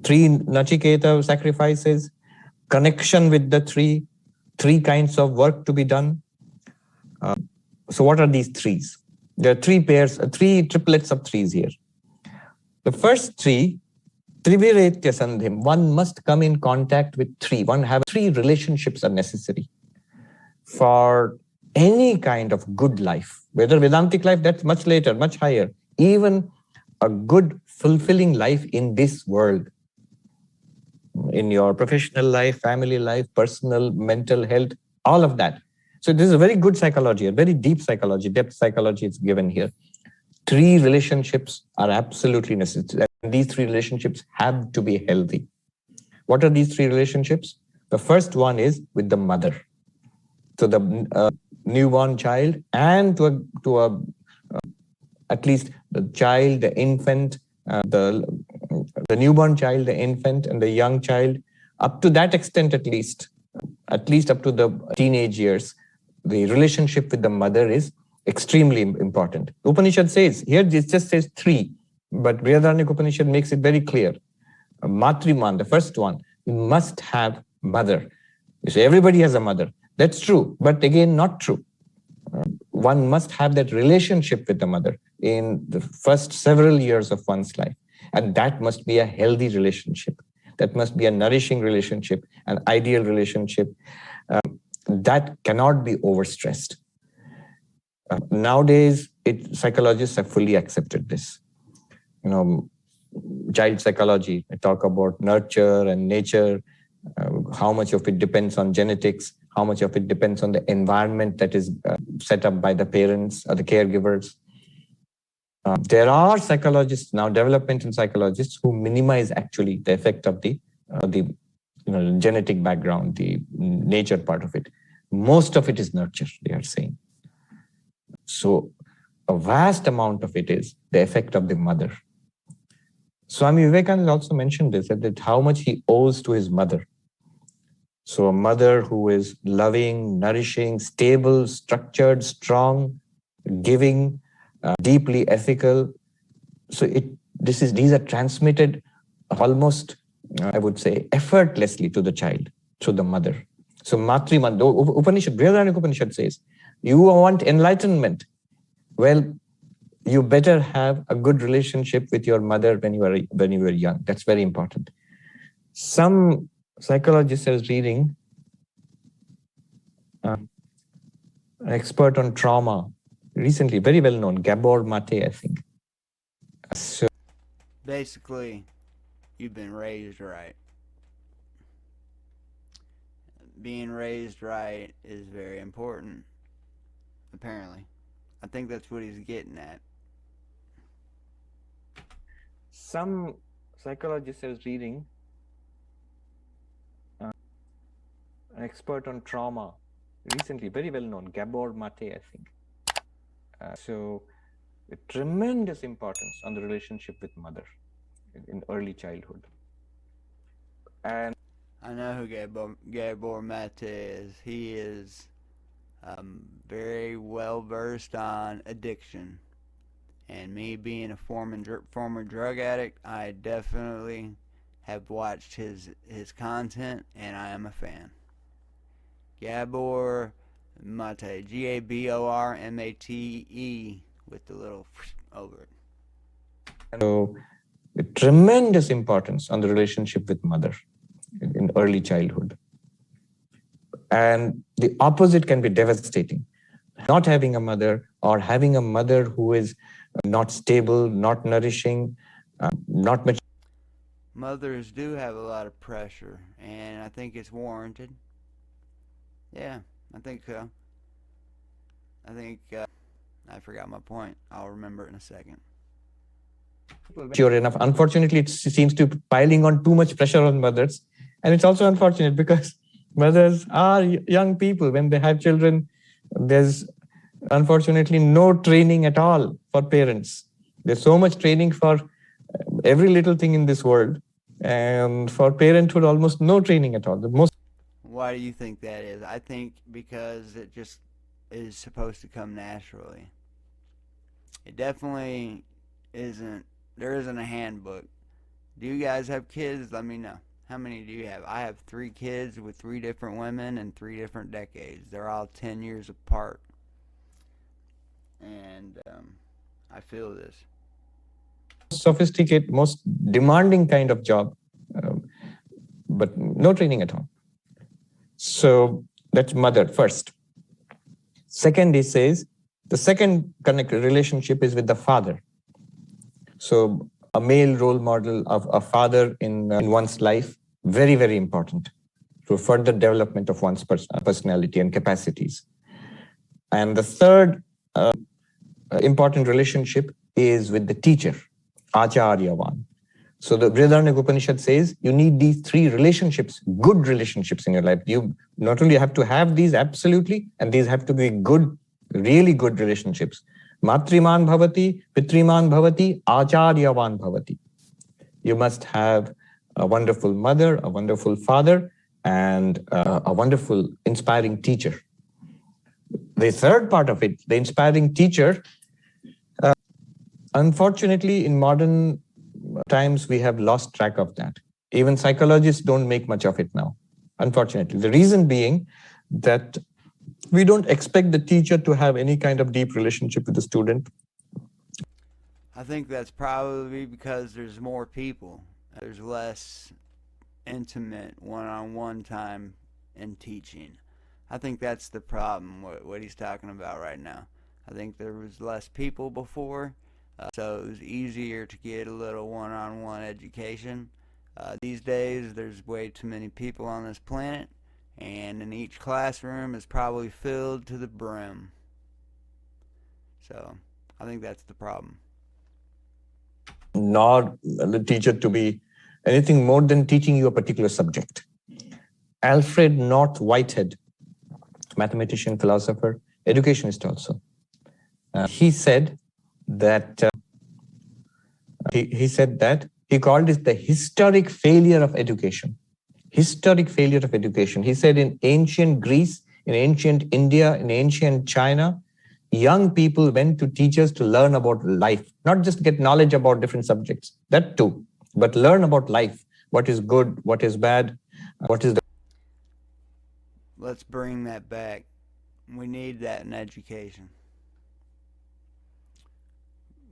Three Nachiketa sacrifices, connection with the three kinds of work to be done. So what are these threes? There are three triplets of threes here. The first three, Triviretya Sandhim, one must come in contact with three. Three relationships are necessary for any kind of good life. Whether Vedantic life, that's much later, much higher. Even a good, fulfilling life in this world. In your professional life, family life, personal, mental health, all of that. So this is a very good psychology, a very deep psychology, depth psychology is given here. Three relationships are absolutely necessary. And these three relationships have to be healthy. What are these three relationships? The first one is with the mother. So the newborn child, and at least the child, the infant, the newborn child, the infant, and the young child, up to that extent at least up to the teenage years, the relationship with the mother is extremely important. Upanishad says, here it just says three, but Brihadaranyaka Upanishad makes it very clear. Matriman, the first one, you must have mother. You say everybody has a mother. That's true, but again, not true. One must have that relationship with the mother in the first several years of one's life. And that must be a healthy relationship. That must be a nourishing relationship, an ideal relationship. That cannot be overstressed. Nowadays, psychologists have fully accepted this. Child psychology, I talk about nurture and nature, how much of it depends on genetics, how much of it depends on the environment that is set up by the parents or the caregivers. There are psychologists now, developmental psychologists, who minimize actually the effect of the genetic background, the nature part of it. Most of it is nurture, they are saying. So a vast amount of it is the effect of the mother. Swami Vivekananda also mentioned this, that how much he owes to his mother. So a mother who is loving, nourishing, stable, structured, strong, giving, deeply ethical. So these are transmitted almost, I would say, effortlessly to the child, through the mother. So Matriman, Vedanta Upanishad says, you want enlightenment. Well, you better have a good relationship with your mother when you were young. That's very important. Some psychologist I was reading, an expert on trauma, recently, very well known, Gabor Mate, I think. So basically, you've been raised right. Being raised right is very important, apparently. I think that's what he's getting at. Some psychologist I was reading, an expert on trauma, recently, very well known, Gabor Mate, I think. So a tremendous importance on the relationship with mother in early childhood. And I know who Gabor Mate is. He is very well versed on addiction. And me being a former drug addict, I definitely have watched his content, and I am a fan. Gabor Mate, Gabormate, with the little over it. So, tremendous importance on the relationship with mother in early childhood. And the opposite can be devastating. Not having a mother, or having a mother who is not stable, not nourishing, not much. Mothers do have a lot of pressure, and I think it's warranted. Yeah, I think so. I forgot my point. I'll remember it in a second. Sure enough, unfortunately, it seems to be piling on too much pressure on mothers. And it's also unfortunate because mothers are young people. When they have children, there's unfortunately no training at all for parents. There's so much training for every little thing in this world. And for parenthood, almost no training at all. Why do you think that is? I think because it just is supposed to come naturally. It definitely isn't. There isn't a handbook. Do you guys have kids? Let me know. How many do you have? I have 3 kids with 3 different women and 3 different decades. They're all 10 years apart. And I feel this. Sophisticated, most demanding kind of job, but no training at all. So that's mother first. Second, he says, the second connected relationship is with the father. So a male role model of a father in one's life, very, very important to further development of one's personality and capacities. And the third important relationship is with the teacher, Acharyavan. So the Vedanta Upanishad says you need these 3 relationships, good relationships in your life. You not only have to have these absolutely, and these have to be good, really good relationships. Matriman bhavati, pitriman bhavati, acharyavan bhavati. You must have a wonderful mother, a wonderful father, and a wonderful, inspiring teacher. The third part of it, the inspiring teacher, unfortunately, in modern times, we have lost track of that. Even psychologists don't make much of it now, unfortunately. The reason being that we don't expect the teacher to have any kind of deep relationship with the student. I think that's probably because there's more people. There's less intimate one-on-one time in teaching. I think that's the problem, what he's talking about right now. I think there was less people before, so it was easier to get a little one-on-one education. These days, there's way too many people on this planet, and in each classroom is probably filled to the brim. So, I think that's the problem. Nor the teacher to be anything more than teaching you a particular subject. Alfred North Whitehead, mathematician, philosopher, educationist also, he said that he called it the historic failure of education. Historic failure of education. He said in ancient Greece, in ancient India, in ancient China, young people went to teachers to learn about life, not just get knowledge about different subjects, that too, but learn about life, what is good, what is bad, what is the... Let's bring that back. We need that in education.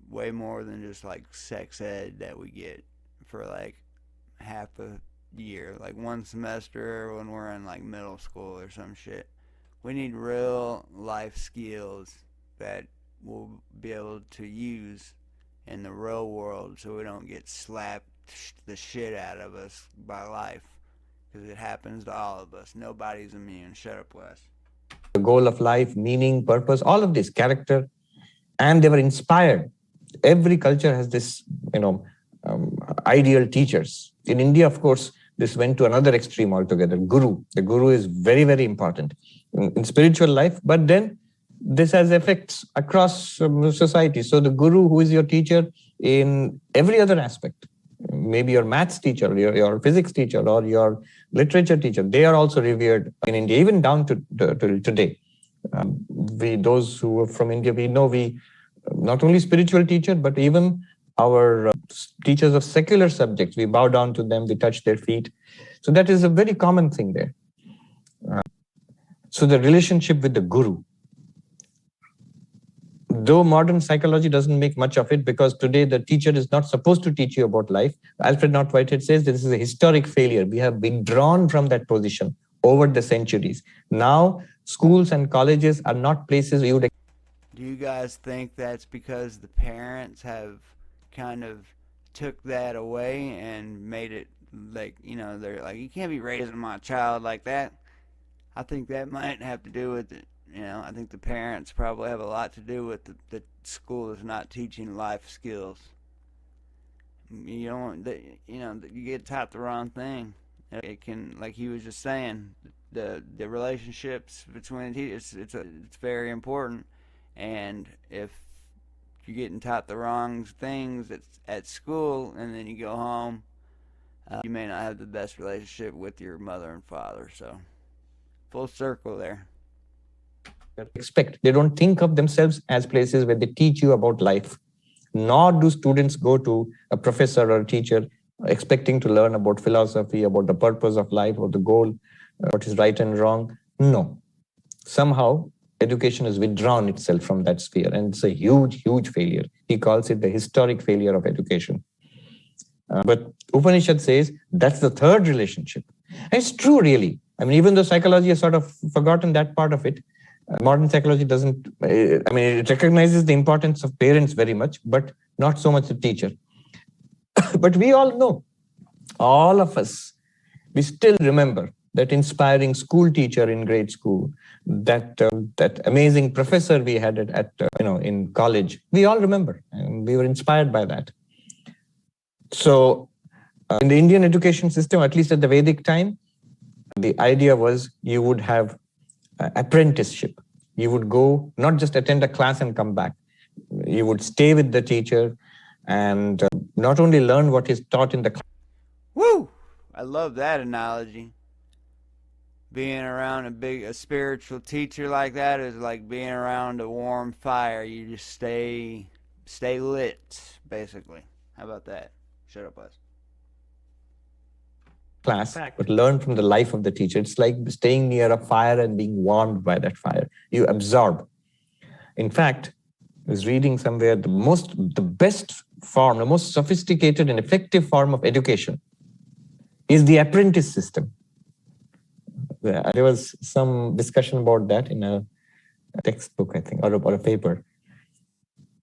Way more than just like sex ed that we get for like half a year, like one semester when we're in like middle school or some shit. We need real life skills that we'll be able to use in the real world so we don't get slapped the shit out of us by life, because it happens to all of us. Nobody's immune. Shut up, Wes. The goal of life, meaning, purpose, all of this, character, and they were inspired. Every culture has this, ideal teachers. In India, of course, this went to another extreme altogether. Guru. The guru is very, very important in spiritual life, but then this has effects across society. So the guru, who is your teacher in every other aspect, maybe your maths teacher, your physics teacher, or your literature teacher, they are also revered in India, even down to today. Those who are from India, we know not only spiritual teacher, but even our teachers of secular subjects, we bow down to them, we touch their feet. So that is a very common thing there. So the relationship with the guru, though modern psychology doesn't make much of it, because today the teacher is not supposed to teach you about life. Alfred North Whitehead says this is a historic failure. We have withdrawn from that position over the centuries. Now, schools and colleges are not places you would... Do you guys think that's because the parents have kind of took that away and made it like, they're like, you can't be raising my child like that? I think that might have to do with it. I think the parents probably have a lot to do with the school is not teaching life skills. You don't, you get taught the wrong thing. It can, like he was just saying, the relationships between teachers, it's very important. And if you're getting taught the wrong things at school and then you go home, you may not have the best relationship with your mother and father. So, full circle there. Expect. They don't think of themselves as places where they teach you about life. Nor do students go to a professor or a teacher expecting to learn about philosophy, about the purpose of life, or the goal, what is right and wrong. No. Somehow, education has withdrawn itself from that sphere, and it's a huge, huge failure. He calls it the historic failure of education. But Upanishad says that's the third relationship. And it's true, really. Even though psychology has sort of forgotten that part of it, modern psychology doesn't, it recognizes the importance of parents very much, but not so much the teacher. But we all know, all of us, we still remember that inspiring school teacher in grade school, that amazing professor we had in college. We all remember, and we were inspired by that. So in the Indian education system, at least at the Vedic time, the idea was you would have apprenticeship. You would go, not just attend a class and come back. You would stay with the teacher and not only learn what is taught in the class. Woo! I love that analogy. Being around a spiritual teacher like that is like being around a warm fire. You just stay lit, basically. How about that? Shut up, us. Class, but learn from the life of the teacher. It's like staying near a fire and being warmed by that fire. You absorb. In fact, I was reading somewhere the best form, the most sophisticated and effective form of education is the apprentice system. There was some discussion about that in a textbook, I think, or a paper.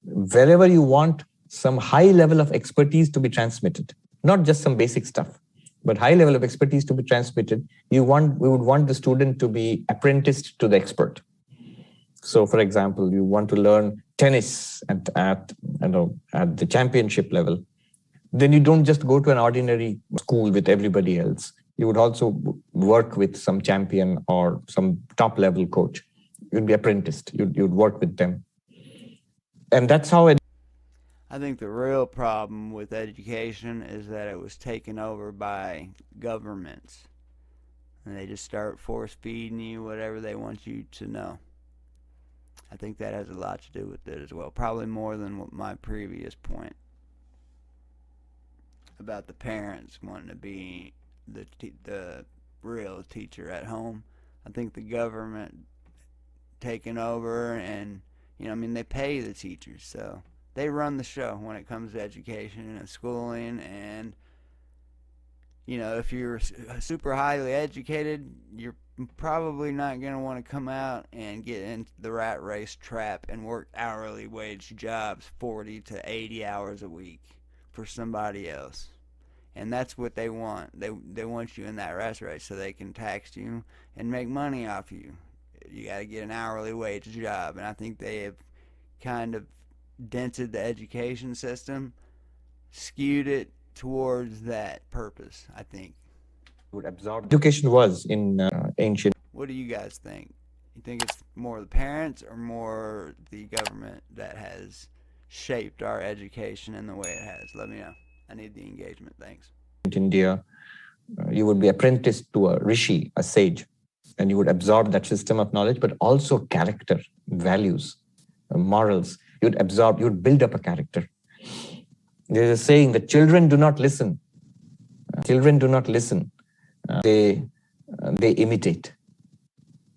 Wherever you want some high level of expertise to be transmitted, not just some basic stuff, but high level of expertise to be transmitted, we would want the student to be apprenticed to the expert. So, for example, you want to learn tennis at the championship level, then you don't just go to an ordinary school with everybody else. You would also work with some champion or some top level coach. You'd be apprenticed. You'd work with them. And that's how I think the real problem with education is that it was taken over by governments. And they just start force feeding you whatever they want you to know. I think that has a lot to do with it as well. Probably more than my previous point about the parents wanting to be the real teacher at home. I think the government taking over, and they pay the teachers, so they run the show when it comes to education and schooling. And if you're super highly educated, you're probably not going to want to come out and get into the rat race trap and work hourly wage jobs 40 to 80 hours a week for somebody else. And that's what they want. They want you in that rat race so they can tax you and make money off you. You got to get an hourly wage job. And I think they have kind of dented the education system, skewed it towards that purpose, I think. Would absorb education was in ancient. What do you guys think? You think it's more the parents or more the government that has shaped our education in the way it has? Let me know. I need the engagement. Thanks. In India, you would be apprenticed to a rishi, a sage, and you would absorb that system of knowledge, but also character, values, morals. You'd build up a character. There's a saying that children do not listen. Children do not listen. They imitate.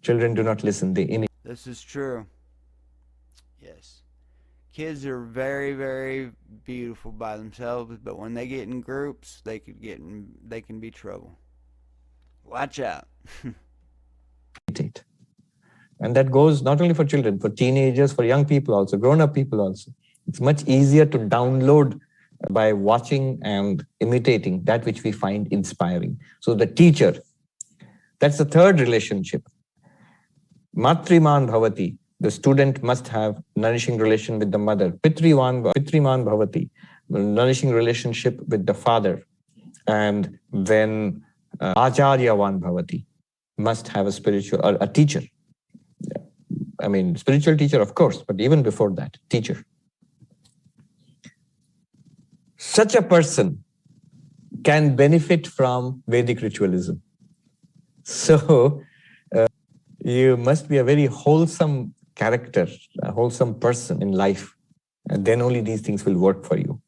Children do not listen. They imitate. This is true. Yes. Kids are very, very beautiful by themselves, but when they get in groups, they can be trouble. Watch out. Imitate. And that goes not only for children, for teenagers, for young people also, grown-up people also. It's much easier to download by watching and imitating that which we find inspiring. So the teacher, that's the third relationship. Matriman bhavati, the student must have nourishing relation with the mother. Pitriman bhavati, nourishing relationship with the father. And then acharyavan bhavati, must have a spiritual, or a teacher. I mean, spiritual teacher, of course, but even before that, teacher. Such a person can benefit from Vedic ritualism. So you must be a very wholesome character, a wholesome person in life, and then only these things will work for you.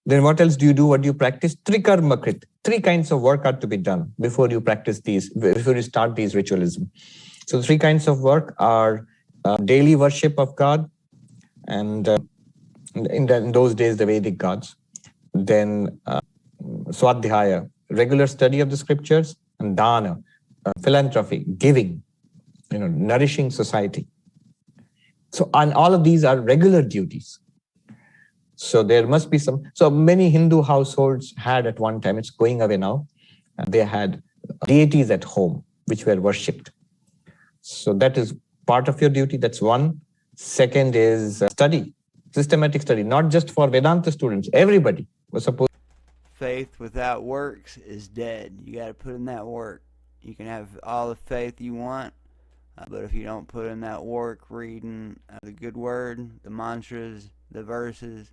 Then what else do you do? What do you practice? Trikarmakrit. 3 kinds of work are to be done before you practice these, before you start these ritualism. So 3 kinds of work are daily worship of God, and in those days, the Vedic gods. Then Swadhyaya, regular study of the scriptures, and Dana, philanthropy, giving, nourishing society. So, and all of these are regular duties. So there must be some. So many Hindu households had at one time, it's going away now, they had deities at home which were worshipped. So that is part of your duty. That's one. Second is study, systematic study, not just for Vedanta students. Everybody was supposed. Faith without works is dead. You got to put in that work. You can have all the faith you want, but if you don't put in that work, reading the good word, the mantras, the verses,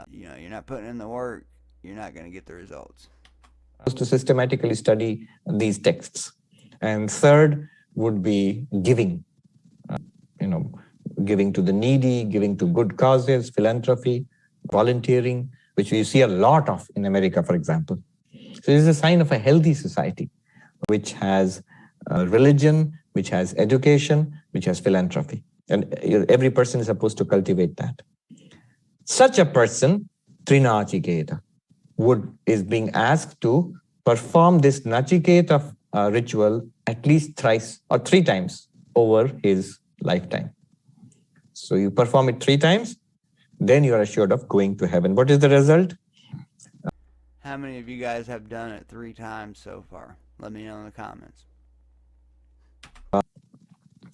you're not putting in the work, you're not going to get the results. To systematically study these texts. And third would be giving, giving to the needy, giving to good causes, philanthropy, volunteering, which we see a lot of in America, for example. So this is a sign of a healthy society, which has religion, which has education, which has philanthropy. And every person is supposed to cultivate that. Such a person, Nachiketa. is being asked to perform this Nachiketa ritual at least thrice or 3 times over his lifetime. So you perform it 3 times, then you are assured of going to heaven. What is the result? How many of you guys have done it 3 times so far? Let me know in the comments.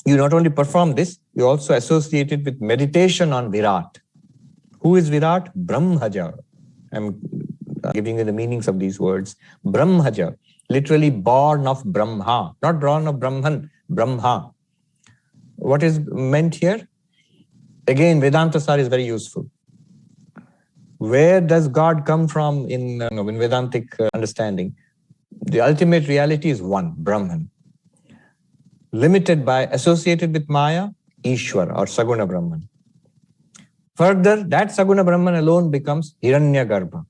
You not only perform this, you also associate it with meditation on Virat. Who is Virat? Brahmaja. I'm giving you the meanings of these words. Brahmaja, literally born of Brahma, not born of Brahman, Brahma. What is meant here? Again, Vedanta Sar is very useful. Where does God come from in Vedantic understanding? The ultimate reality is one, Brahman. Limited by, associated with Maya, Ishwar or Saguna Brahman. Further, that Saguna Brahman alone becomes Hiranyagarbha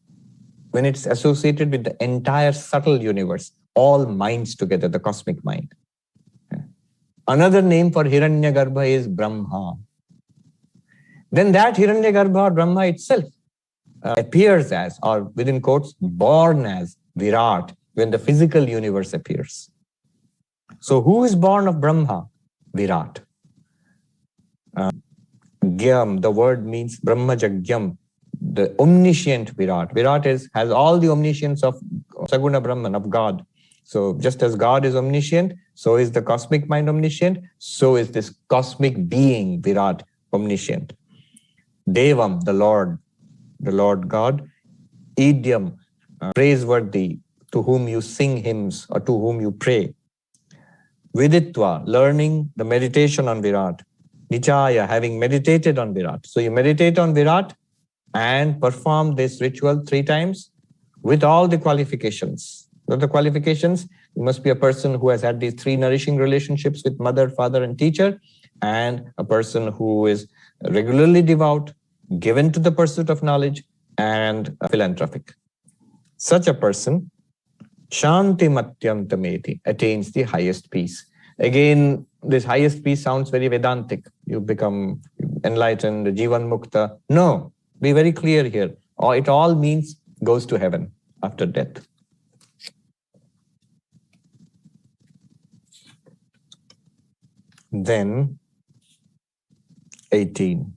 when it's associated with the entire subtle universe, all minds together, the cosmic mind. Another name for Hiranyagarbha is Brahma. Then that Hiranyagarbha or Brahma itself appears as, or within quotes, born as Virat when the physical universe appears. So who is born of Brahma? Virat. Gyam, the word means Brahmajagyam, the omniscient Virat. Virat has all the omniscience of Saguna Brahman, of God. So just as God is omniscient, so is the cosmic mind omniscient, so is this cosmic being Virat omniscient. Devam, the Lord God. Idyam, praiseworthy, to whom you sing hymns or to whom you pray. Viditva, learning the meditation on Virat. Nichaya, having meditated on Virat. So you meditate on Virat and perform this ritual 3 times with all the qualifications. What are the qualifications? You must be a person who has had these 3 nourishing relationships with mother, father, and teacher, and a person who is regularly devout, given to the pursuit of knowledge, and philanthropic. Such a person, Shanti Matyamtameti, attains the highest peace. Again, this highest peace sounds very Vedantic. You become enlightened, Jivan Mukta. No, be very clear here. It all means goes to heaven after death. Then 18.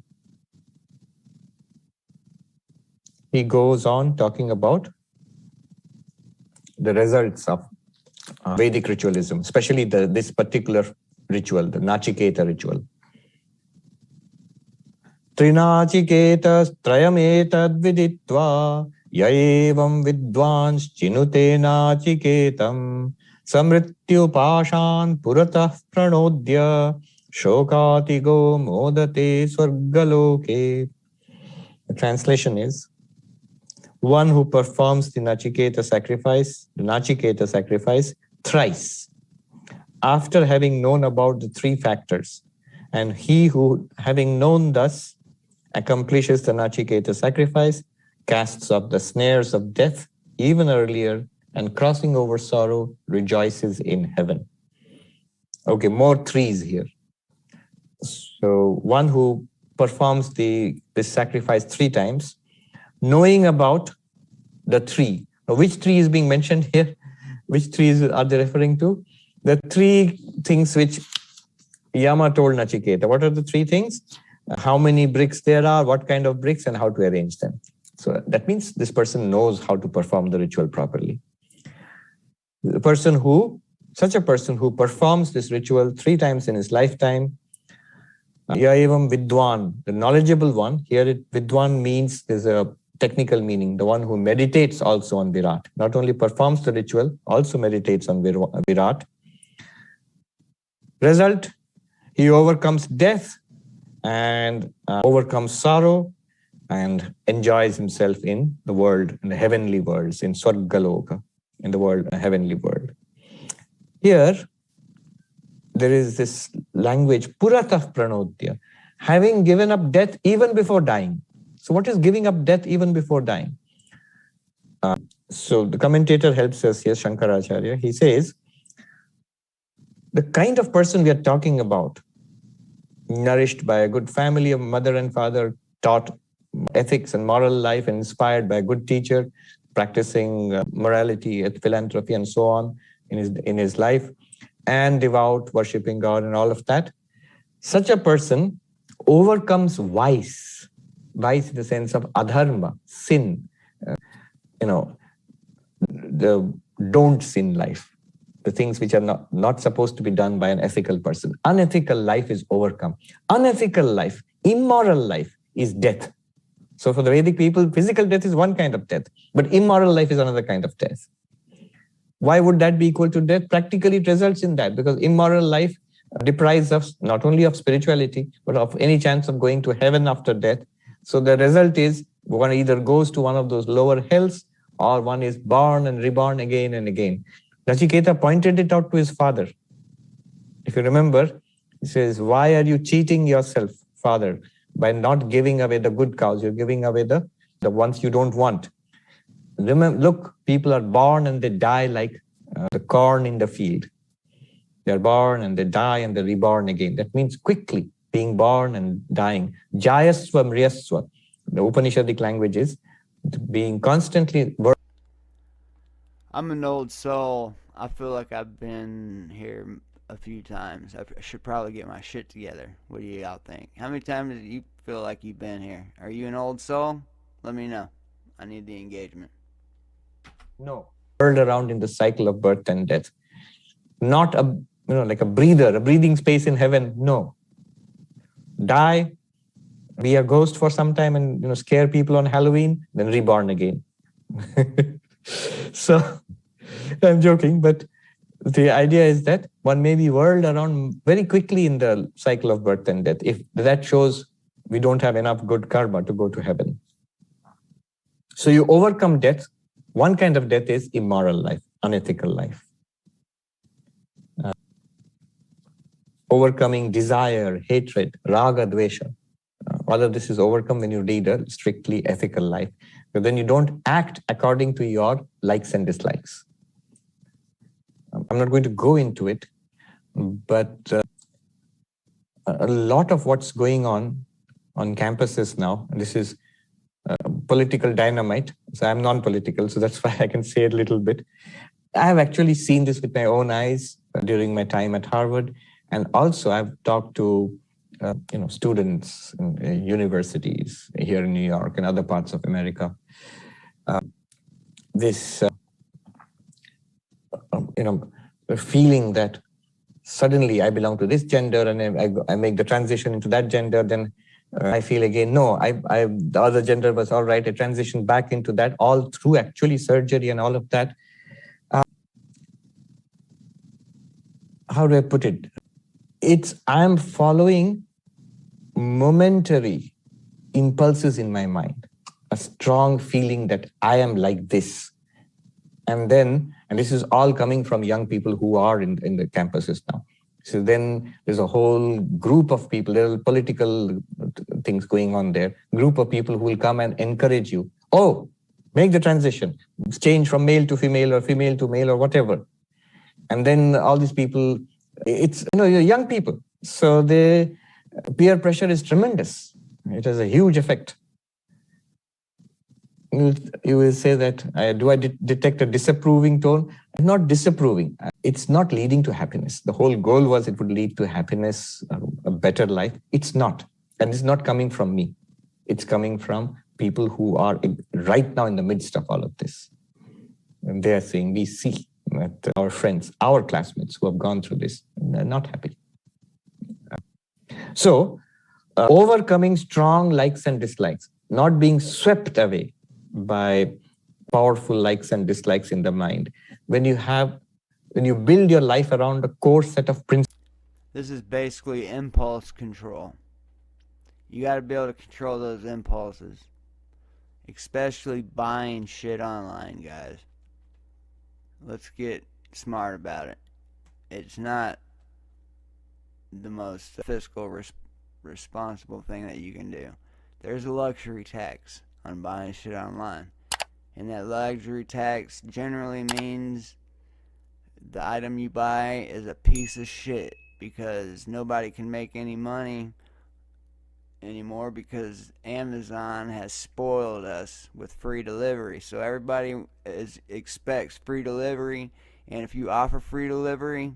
He goes on talking about the results of Vedic ritualism, especially this particular ritual, the Nachiketa ritual. Trinachiketa trayam viditva yaevam vidvans chinute nachiketam samrityu pashan puratah pranodya shokatigo modate swargaloke. The translation is, one who performs the Nachiketa sacrifice thrice, after having known about the 3 factors, and he who, having known thus, accomplishes the Nachiketa sacrifice, casts off the snares of death even earlier, and crossing over sorrow, rejoices in heaven. Okay, more 3s here. So one who performs this sacrifice 3 times, knowing about the 3. Now, which 3 is being mentioned here? Which 3s are they referring to? The 3 things which Yama told Nachiketa. What are the 3 things? How many bricks there are, what kind of bricks, and how to arrange them. So that means this person knows how to perform the ritual properly. Such a person who performs this ritual 3 times in his lifetime, Yaevam Vidwan, the knowledgeable one. Here Vidwan means, there's a technical meaning, the one who meditates also on Virat. Not only performs the ritual, also meditates on Virat. Result, he overcomes death and overcomes sorrow and enjoys himself in the world, in the heavenly worlds, in Swargaloka, in the world, heavenly world. Here, there is this language, Puratah Pranodya, having given up death even before dying. So what is giving up death even before dying? So the commentator helps us here, Shankaracharya. He says, the kind of person we are talking about, nourished by a good family of mother and father, taught ethics and moral life, and inspired by a good teacher, practicing morality, philanthropy, and so on in his life, and devout, worshipping God, and all of that. Such a person overcomes vice in the sense of adharma, sin, the don't sin life, the things which are not supposed to be done by an ethical person. Unethical life is overcome. Unethical life, immoral life is death. So for the Vedic people, physical death is one kind of death, but immoral life is another kind of death. Why would that be equal to death? Practically it results in that, because immoral life deprives us not only of spirituality, but of any chance of going to heaven after death. So the result is one either goes to one of those lower hells, or one is born and reborn again and again. Nachiketa pointed it out to his father. If you remember, he says, why are you cheating yourself, father, by not giving away the good cows? You're giving away the ones you don't want. Remember, look, people are born and they die like the corn in the field. They're born and they die and they're reborn again. That means quickly being born and dying. Jayasva mriyasva. The Upanishadic language is being constantly. I'm an old soul. I feel like I've been here a few times. I should probably get my shit together. What do y'all think? How many times do you feel like you've been here? Are you an old soul? Let me know. I need the engagement. No. Whirled around in the cycle of birth and death. Not like a breather, a breathing space in heaven. No. Die, be a ghost for some time and scare people on Halloween, then reborn again. So I'm joking, but the idea is that one may be whirled around very quickly in the cycle of birth and death. If that shows we don't have enough good karma to go to heaven. So you overcome death. One kind of death is immoral life, unethical life. Overcoming desire, hatred, raga, dvesha. All of this is overcome when you lead a strictly ethical life. But then you don't act according to your likes and dislikes. I'm not going to go into it, but a lot of what's going on campuses now, and this is political dynamite. So I'm non-political, so that's why I can say it a little bit. I've actually seen this with my own eyes during my time at Harvard. And also I've talked to students in universities here in New York and other parts of America. This feeling that suddenly I belong to this gender and I make the transition into that gender, then I feel again, no, the other gender was all right. I transitioned back into that, all through actually surgery and all of that. How do I put it? I'm following momentary impulses in my mind, a strong feeling that I am like this. And this is all coming from young people who are in the campuses now. So then there's a whole group of people, there are political things going on there, group of people who will come and encourage you. Oh, make the transition, change from male to female or female to male or whatever. And then all these people, it's, you're young people. So the peer pressure is tremendous. It has a huge effect. You will say that, do I detect a disapproving tone? Not disapproving. It's not leading to happiness. The whole goal was it would lead to happiness, a better life. It's not. And it's not coming from me. It's coming from people who are right now in the midst of all of this. And they are saying, we see that our friends, our classmates who have gone through this, they're not happy. So, overcoming strong likes and dislikes, not being swept away by powerful likes and dislikes in the mind. When you build your life around a core set of principles. This is basically impulse control. You got to be able to control those impulses, especially buying shit online, guys. Let's get smart about it. It's not the most fiscal responsible thing that you can do. There's a luxury tax on buying shit online. And that luxury tax generally means the item you buy is a piece of shit because nobody can make any money anymore because Amazon has spoiled us with free delivery. So everybody expects free delivery, and if you offer free delivery,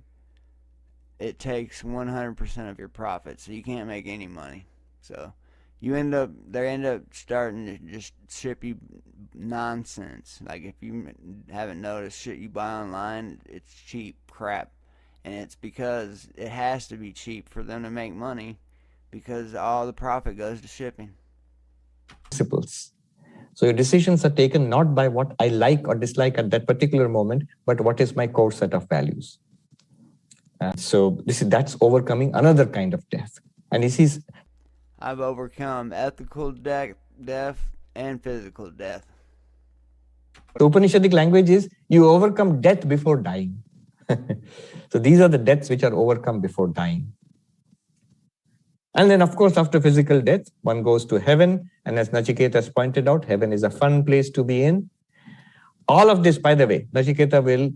it takes 100% of your profit, so you can't make any money. So they end up starting to just ship you nonsense. Like if you haven't noticed, shit you buy online, it's cheap crap, and it's because it has to be cheap for them to make money, because all the profit goes to shipping. Principles. So your decisions are taken not by what I like or dislike at that particular moment, but what is my core set of values. So that's overcoming another kind of death. And he sees, I've overcome ethical death and physical death. the Upanishadic language is you overcome death before dying. So these are the deaths which are overcome before dying. And then, of course, after physical death, one goes to heaven. And as Nachiketa has pointed out, heaven is a fun place to be in. All of this, by the way, Nachiketa will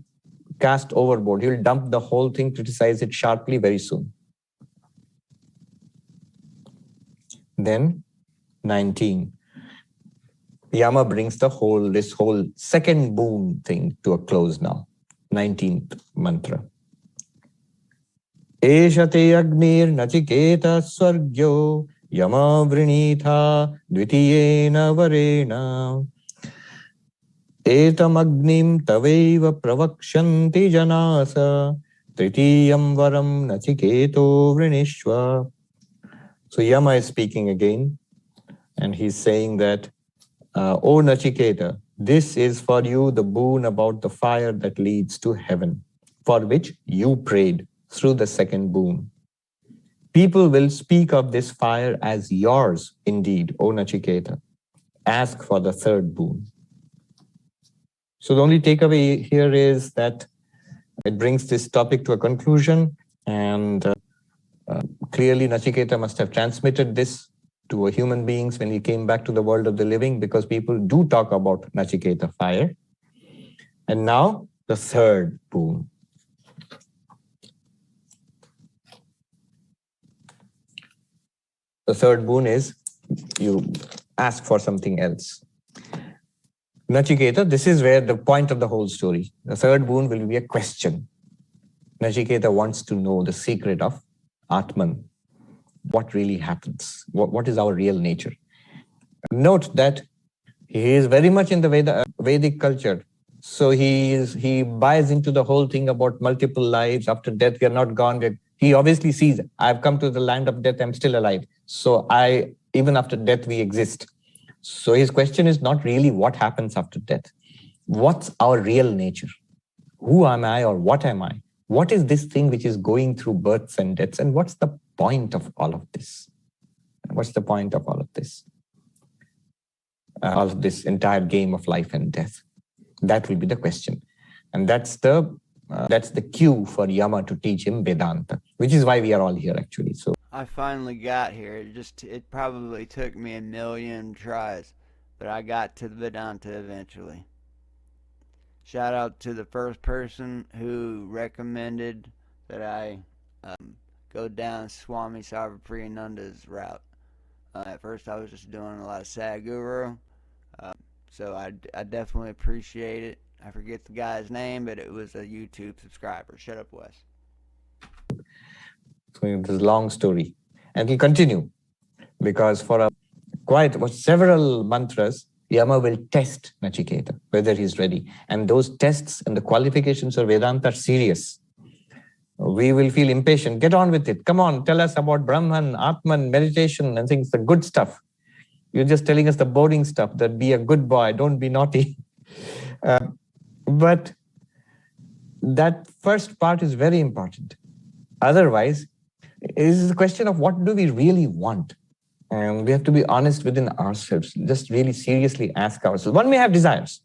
cast overboard. He will dump the whole thing, criticize it sharply very soon. Then 19. Yama brings this whole second boon thing to a close now. 19th mantra. Eshate agnir nachiketa swargyo yama vrinitha dvitiyena varena etam agnim taveva pravakshanti janasa tritiyam varam nachiketo vrinishva. So Yama is speaking again, and he's saying that, O Nachiketa, this is for you the boon about the fire that leads to heaven, for which you prayed through the second boon. People will speak of this fire as yours indeed, O Nachiketa. Ask for the third boon. So the only takeaway here is that it brings this topic to a conclusion, and clearly Nachiketa must have transmitted this to human beings when he came back to the world of the living, because people do talk about Nachiketa fire. And now the third boon. The third boon is you ask for something else. Nachiketa, this is where the point of the whole story. The third boon will be a question. Nachiketa wants to know the secret of Atman. What really happens? What is our real nature? Note that he is very much in the Vedic culture. So he buys into the whole thing about multiple lives. After death, we are not gone. He obviously sees, I've come to the land of death, I'm still alive. So even after death, we exist. So his question is not really what happens after death. What's our real nature? Who am I, or what am I? What is this thing which is going through births and deaths? And what's the point of all of this? What's the point of all of this? All of this entire game of life and death. That will be the question. And that's the cue for Yama to teach him Vedanta, which is why we are all here actually. So I finally got here. It probably took me 1,000,000 tries, but I got to the Vedanta eventually. Shout out to the first person who recommended that I go down Swami Sarvapriyananda's route. At first I was just doing a lot of Sadhguru, so I definitely appreciate it. I forget the guy's name, but it was a YouTube subscriber. Shut up, Wes. So it's a long story, and it'll continue, because for several mantras, Yama will test Nachiketa, whether he's ready. And those tests and the qualifications of Vedanta are serious. We will feel impatient. Get on with it. Come on, tell us about Brahman, Atman, meditation, and things, the good stuff. You're just telling us the boring stuff, that be a good boy, don't be naughty. But that first part is very important. Otherwise, it is a question of what do we really want? And we have to be honest within ourselves, just really seriously ask ourselves. One may have desires,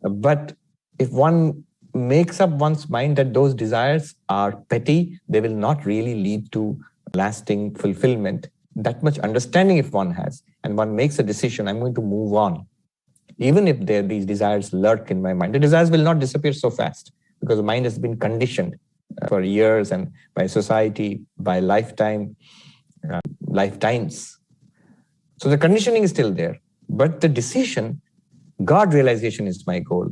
but if one makes up one's mind that those desires are petty, they will not really lead to lasting fulfillment. That much understanding if one has, and one makes a decision, I'm going to move on. Even if these desires lurk in my mind, the desires will not disappear so fast, because the mind has been conditioned for years and by society, by lifetimes, So the conditioning is still there, but the decision, God realization is my goal.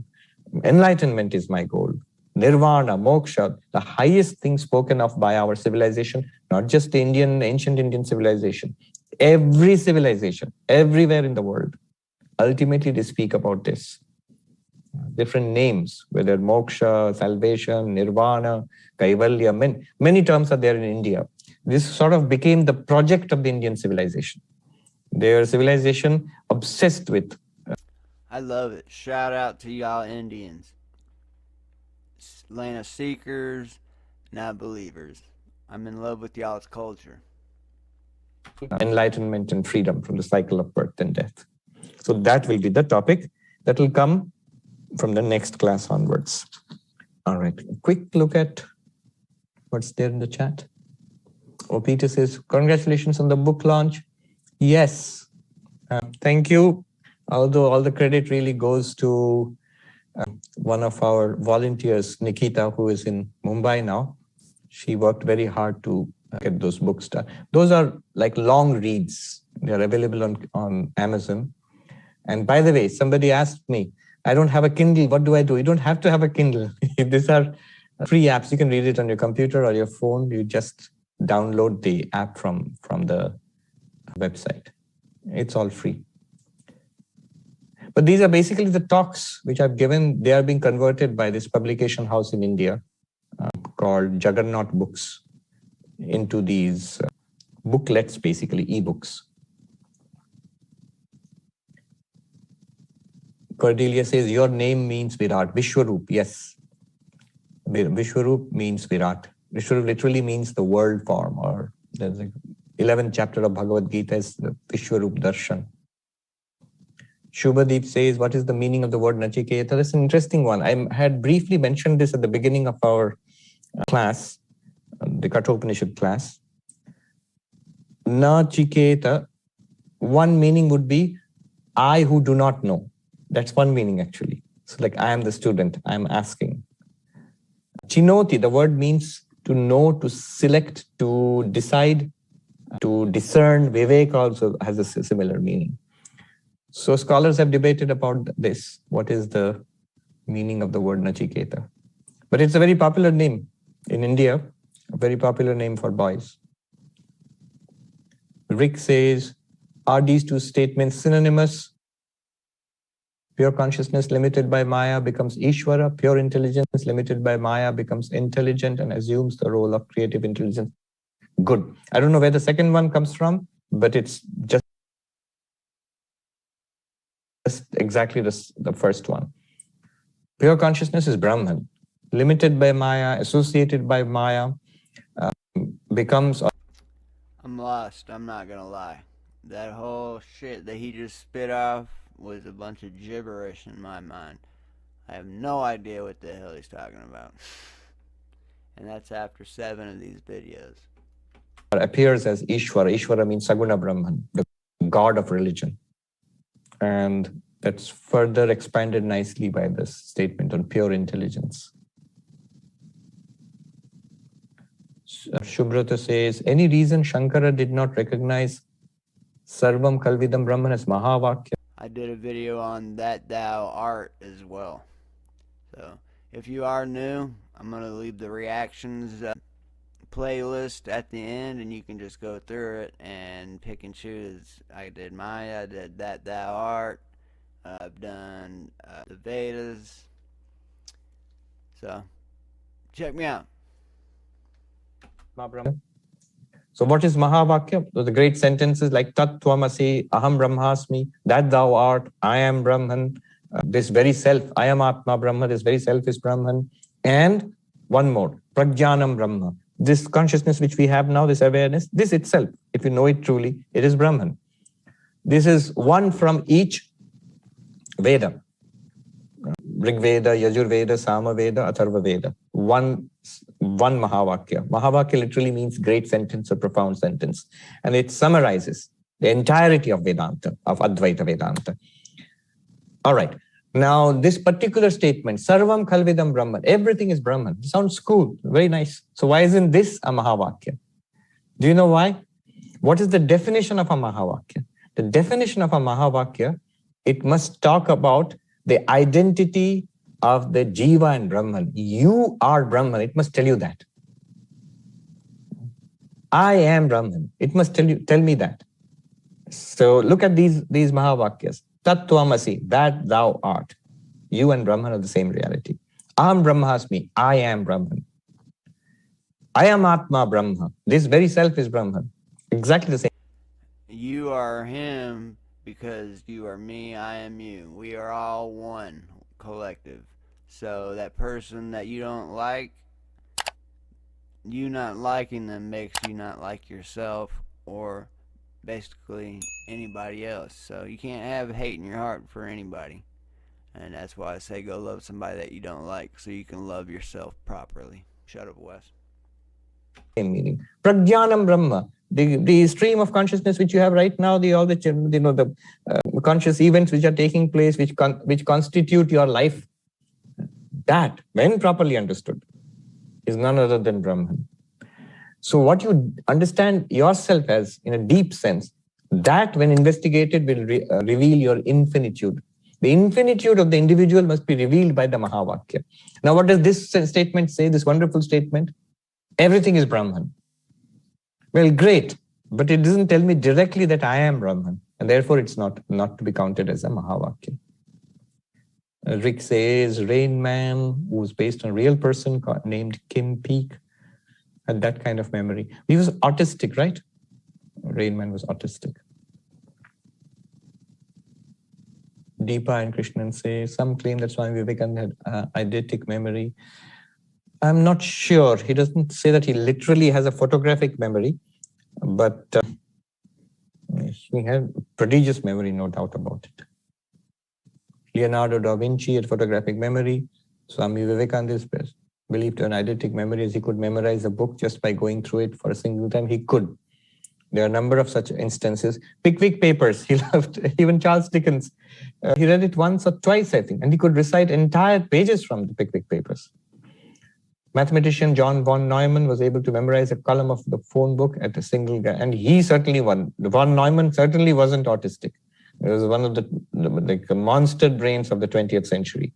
Enlightenment is my goal. Nirvana, moksha, the highest thing spoken of by our civilization, not just the ancient Indian civilization, every civilization, everywhere in the world, ultimately they speak about this. Different names, whether moksha, salvation, nirvana, kaivalya, many terms are there in India. This sort of became the project of the Indian civilization. Their civilization obsessed with. I love it. Shout out to y'all Indians. Land of seekers, not believers. I'm in love with y'all's culture. Enlightenment and freedom from the cycle of birth and death. So that will be the topic that will come from the next class onwards. All right, a quick look at what's there in the chat. Peter says, congratulations on the book launch. Yes, thank you. Although all the credit really goes to one of our volunteers, Nikita, who is in Mumbai now. She worked very hard to get those books done. Those are like long reads. They're available on Amazon. And by the way, somebody asked me, I don't have a Kindle. What do I do? You don't have to have a Kindle. These are free apps. You can read it on your computer or your phone. You just download the app from the website. It's all free. But these are basically the talks which I've given. They are being converted by this publication house in India called Juggernaut Books into these booklets, basically ebooks. Cordelia says, your name means Virat. Vishwarup, yes. Vishwarup means Virat. Vishwarup literally means the world form, or there's the 11th chapter of Bhagavad Gita is the Vishwarup Darshan. Shubhadeep says, what is the meaning of the word Nachiketa? That's an interesting one. I had briefly mentioned this at the beginning of our class, the Katha Upanishad class. Nachiketa, one meaning would be, I who do not know. That's one meaning actually. So like, I am the student, I'm asking. Chinoti, the word means to know, to select, to decide, to discern. Vivek also has a similar meaning. So scholars have debated about this. What is the meaning of the word Nachiketa? But it's a very popular name in India, a very popular name for boys. Rick says, are these two statements synonymous? Pure consciousness limited by Maya becomes Ishvara. Pure intelligence limited by Maya becomes intelligent and assumes the role of creative intelligence. Good. I don't know where the second one comes from, but it's just exactly the first one. Pure consciousness is Brahman. Limited by Maya, associated by Maya, becomes... I'm lost, I'm not gonna lie. That whole shit that he just spit off was a bunch of gibberish in my mind. I have no idea what the hell he's talking about. And that's after 7 of these videos. Appears as Ishvara. Ishvara means Saguna Brahman, the god of religion. And that's further expanded nicely by this statement on pure intelligence. Shubhrata says, any reason Shankara did not recognize Sarvam Kalvidam Brahman as Mahavakya? I did a video on that thou art as well. So if you are new, I'm going to leave the reactions playlist at the end, and you can just go through it and pick and choose. I did Maya, I did that thou art, I've done the Vedas. So check me out. So what is Mahavakya? The great sentences like Tat Tvamasi, Aham Brahmasmi, that thou art, I am Brahman, this very self, I am Atma Brahma, this very self is Brahman. And one more, Prajnanam Brahma. This consciousness which we have now, this awareness, this itself, if you know it truly, it is Brahman. This is one from each Veda. Rig Veda, Yajur Veda, Sama Veda, Atharva Veda. One Mahavakya. Mahavakya literally means great sentence or profound sentence. And it summarizes the entirety of Vedanta, of Advaita Vedanta. All right. Now, this particular statement, Sarvam Kalvidam Brahman, everything is Brahman. It sounds cool, very nice. So why isn't this a Mahavakya? Do you know why? What is the definition of a Mahavakya? the definition of a Mahavakya, it must talk about the identity of the Jiva and Brahman. You are Brahman. It must tell you that. I am Brahman. It must tell me that. So look at these Mahavakyas. Tattvamasi, that thou art. You and Brahman are the same reality. Aham Brahmasmi, I am Brahman. I am Atma Brahma. This very self is Brahman. Exactly the same. You are him because you are me, I am you. We are all one collective. So that person that you don't like, you not liking them makes you not like yourself or basically anybody else. So you can't have hate in your heart for anybody. And that's why I say go love somebody that you don't like so you can love yourself properly. Shut up, Wes. Same meaning. Prajnanam Brahma, the stream of consciousness which you have right now, the conscious events which are taking place, which constitute your life, that, when properly understood, is none other than Brahman. So what you understand yourself as, in a deep sense, that when investigated will reveal your infinitude. The infinitude of the individual must be revealed by the Mahavakya. Now what does this statement say, this wonderful statement? Everything is Brahman. Well, great, but it doesn't tell me directly that I am Brahman, and therefore it's not to be counted as a Mahavakya. Rick says, Rain Man, who was based on a real person named Kim Peek, had that kind of memory. He was autistic, right? Rain Man was autistic. Deepa and Krishnan say, some claim that Swami Vivekananda had eidetic memory. I'm not sure. He doesn't say that he literally has a photographic memory, but he had prodigious memory, no doubt about it. Leonardo da Vinci had photographic memory. Swami Vivekananda is believed to have an eidetic memory, as he could memorize a book just by going through it for a single time. He could. There are a number of such instances. Pickwick Papers, he loved. Even Charles Dickens, he read it once or twice, I think, and he could recite entire pages from the Pickwick Papers. Mathematician John von Neumann was able to memorize a column of the phone book at a single guy, and he certainly won. Von Neumann certainly wasn't autistic. He was one of the monster brains of the 20th century.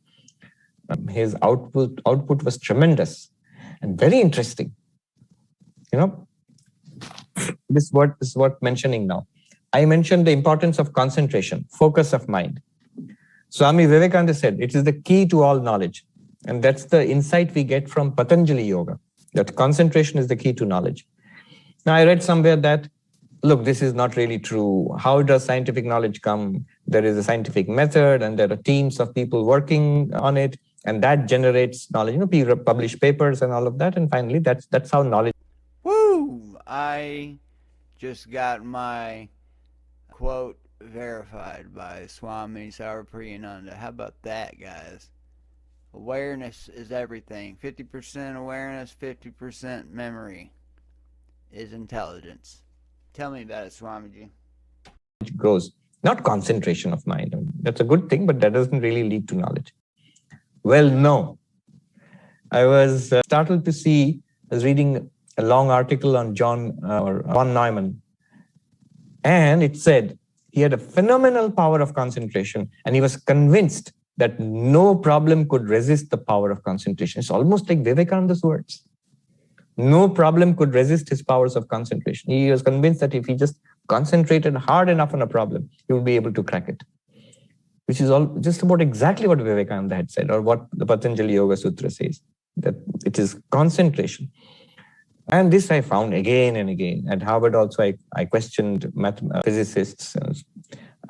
His output was tremendous and very interesting. You know, this is what mentioning now. I mentioned the importance of concentration, focus of mind. Swami Vivekananda said it is the key to all knowledge. And that's the insight we get from Patanjali Yoga, that concentration is the key to knowledge. Now, I read somewhere that, look, this is not really true. How does scientific knowledge come? There is a scientific method, and there are teams of people working on it, and that generates knowledge. You know, people publish papers and all of that, and finally, that's how knowledge. Woo! I just got my quote verified by Swami Sarvapriyananda. How about that, guys? Awareness is everything. 50% awareness, 50% memory is intelligence. Tell me about it, Swamiji. Grows. Not concentration of mind. That's a good thing, but that doesn't really lead to knowledge. Well, no. I was startled to see, I was reading a long article on von Neumann, and it said he had a phenomenal power of concentration, and he was convinced that no problem could resist the power of concentration. It's almost like Vivekananda's words. No problem could resist his powers of concentration. He was convinced that if he just concentrated hard enough on a problem, he would be able to crack it. Which is all just about exactly what Vivekananda had said, or what the Patanjali Yoga Sutra says, that it is concentration. And this I found again and again. At Harvard also, I questioned physicists.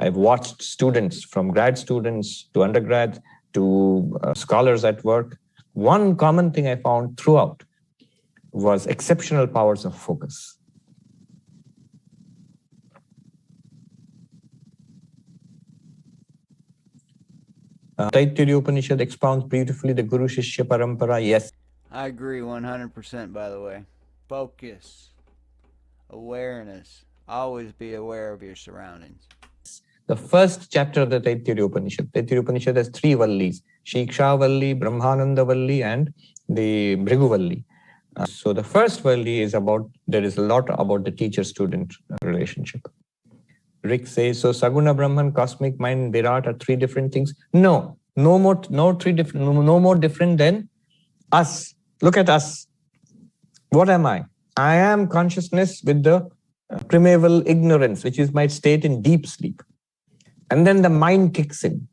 I've watched students, from grad students to undergrads to scholars at work. One common thing I found throughout was exceptional powers of focus. Taittiriya Upanishad expounds beautifully the Guru Shishya Parampara. Yes. I agree 100%, by the way. Focus. Awareness. Always be aware of your surroundings. The first chapter of the Taittiriya Upanishad. Taittiriya Upanishad has three vallis: Shiksha Valli, Brahmananda Valli, and the Bhrigu Valli. So the first valli is about, there is a lot about the teacher-student relationship. Rick says, so Saguna Brahman, cosmic mind, and Virat are three different things. No, no more different than us. Look at us. What am I? I am consciousness with the primeval ignorance, which is my state in deep sleep. And then the mind kicks in.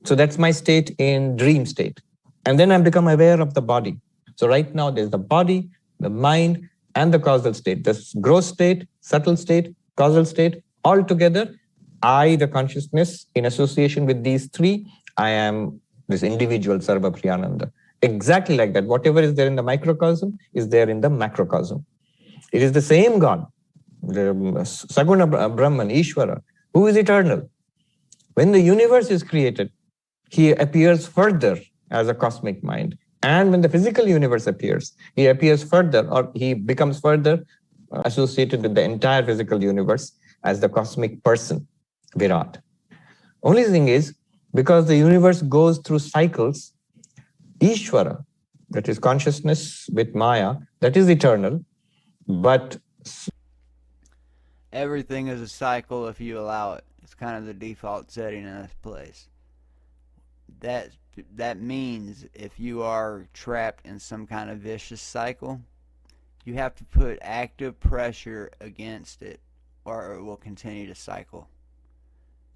So that's my state in dream state. And then I become aware of the body. So right now there's the body, the mind, and the causal state. The gross state, subtle state, causal state, all together. I, the consciousness, in association with these three, I am this individual Sarvapriyananda. Exactly like that. Whatever is there in the microcosm is there in the macrocosm. It is the same God, the Saguna Brahman, Ishvara, who is eternal. When the universe is created, he appears further as a cosmic mind. And when the physical universe appears, he appears further, or he becomes further associated with the entire physical universe as the cosmic person, Virat. Only thing is, because the universe goes through cycles, Ishvara, that is consciousness with Maya, that is eternal, but everything is a cycle if you allow it. It's kind of the default setting in this place. That means if you are trapped in some kind of vicious cycle, you have to put active pressure against it, or it will continue to cycle.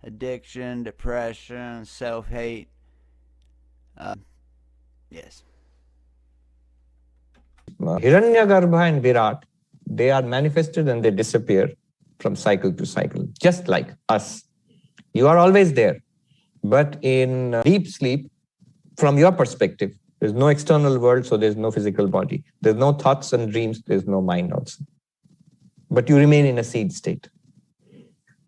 Addiction, depression, self-hate. Yes. Hiranyagarbha and Virat, they are manifested and they disappear from cycle to cycle, just like us. You are always there. But in deep sleep, from your perspective, there's no external world, so there's no physical body. There's no thoughts and dreams, there's no mind also. But you remain in a seed state.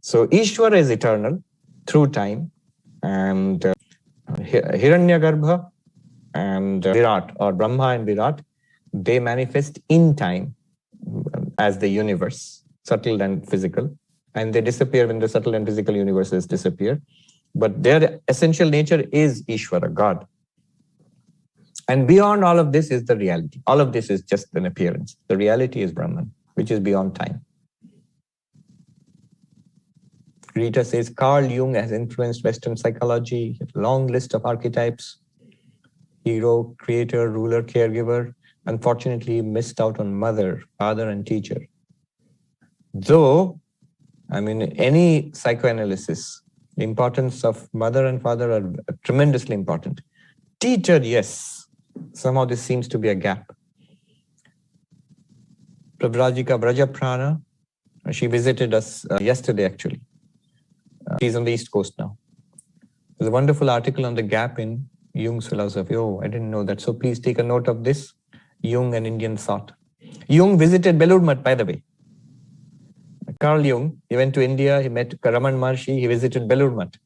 So Ishvara is eternal through time, and Hiranyagarbha and Virat, or Brahma and Virat, they manifest in time as the universe, subtle and physical, and they disappear when the subtle and physical universes disappear. But their essential nature is Ishvara, God. And beyond all of this is the reality. All of this is just an appearance. The reality is Brahman, which is beyond time. Rita says, Carl Jung has influenced Western psychology, a long list of archetypes, hero, creator, ruler, caregiver. Unfortunately, he missed out on mother, father, and teacher. Though, I mean, any psychoanalysis, the importance of mother and father are tremendously important. Teacher, yes. Somehow this seems to be a gap. Pravrajika Brajaprana, she visited us yesterday actually. She's on the East Coast now. There's a wonderful article on the gap in Jung's philosophy. Oh, I didn't know that. So please take a note of this. Jung and Indian thought. Jung visited Belur Math, by the way. Carl Jung, he went to India, he met Raman Maharshi, he visited Belur Math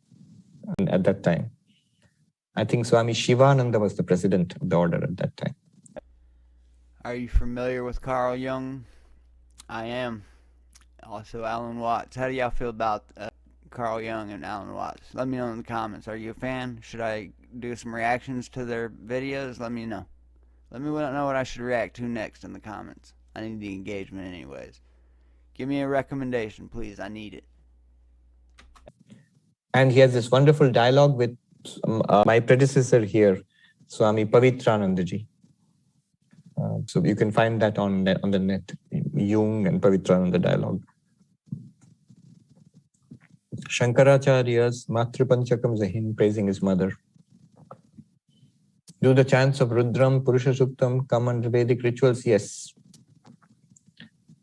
at that time. I think Swami Shivananda was the president of the order at that time. Are you familiar with Carl Jung? I am. Also Alan Watts. How do y'all feel about Carl Jung and Alan Watts? Let me know in the comments. Are you a fan? Should I do some reactions to their videos? Let me know. Let me know what I should react to next in the comments. I need the engagement anyways. Give me a recommendation, please. I need it. And he has this wonderful dialogue with my predecessor here, Swami Pavitranandaji. So you can find that on the net, Jung and Pavitrananda dialogue. Shankaracharya's Matripanchakam Zahin praising his mother. Do the chants of Rudram, Purusha Suktam come under Vedic rituals? Yes.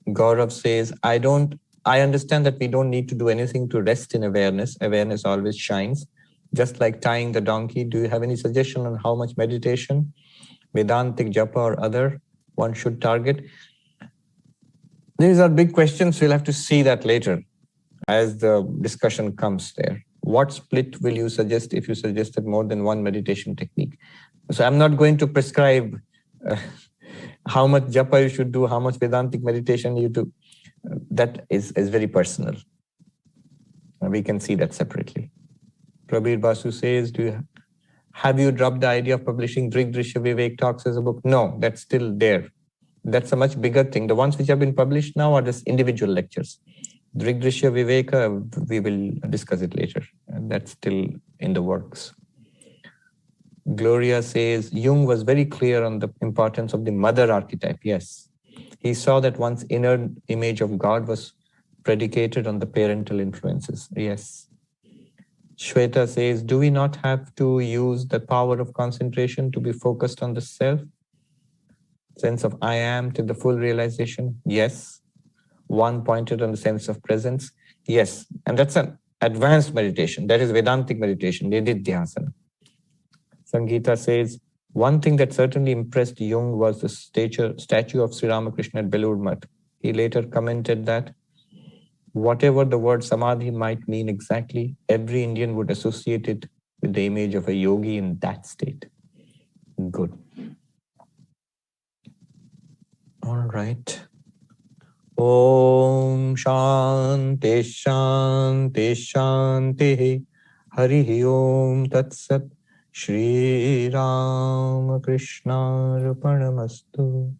Gaurav says, I understand that we don't need to do anything to rest in awareness. Awareness always shines. Just like tying the donkey, do you have any suggestion on how much meditation, Vedantic, Japa or other one should target? These are big questions. We'll have to see that later as the discussion comes there. What split will you suggest if you suggested more than one meditation technique? So I'm not going to prescribe how much Japa you should do, how much Vedantic meditation you do. That is very personal. We can see that separately. Prabir Basu says, have you dropped the idea of publishing Drig Drishya Vivek talks as a book? No, that's still there. That's a much bigger thing. The ones which have been published now are just individual lectures. Drigdrishya Viveka, we will discuss it later. And that's still in the works. Gloria says, Jung was very clear on the importance of the mother archetype. Yes. He saw that one's inner image of God was predicated on the parental influences. Yes. Shweta says, do we not have to use the power of concentration to be focused on the self? Sense of I am to the full realization? Yes. One pointed on the sense of presence? Yes. And that's an advanced meditation. That is Vedantic meditation, Nididhyasana. Sangeeta says, one thing that certainly impressed Jung was the statue of Sri Ramakrishna at Belur Math. He later commented that whatever the word samadhi might mean exactly, every Indian would associate it with the image of a yogi in that state. Good. All right. Om Shanti Shanti Shanti Hari Om Tat Sat Shri Ram Krishna Arpanamastu.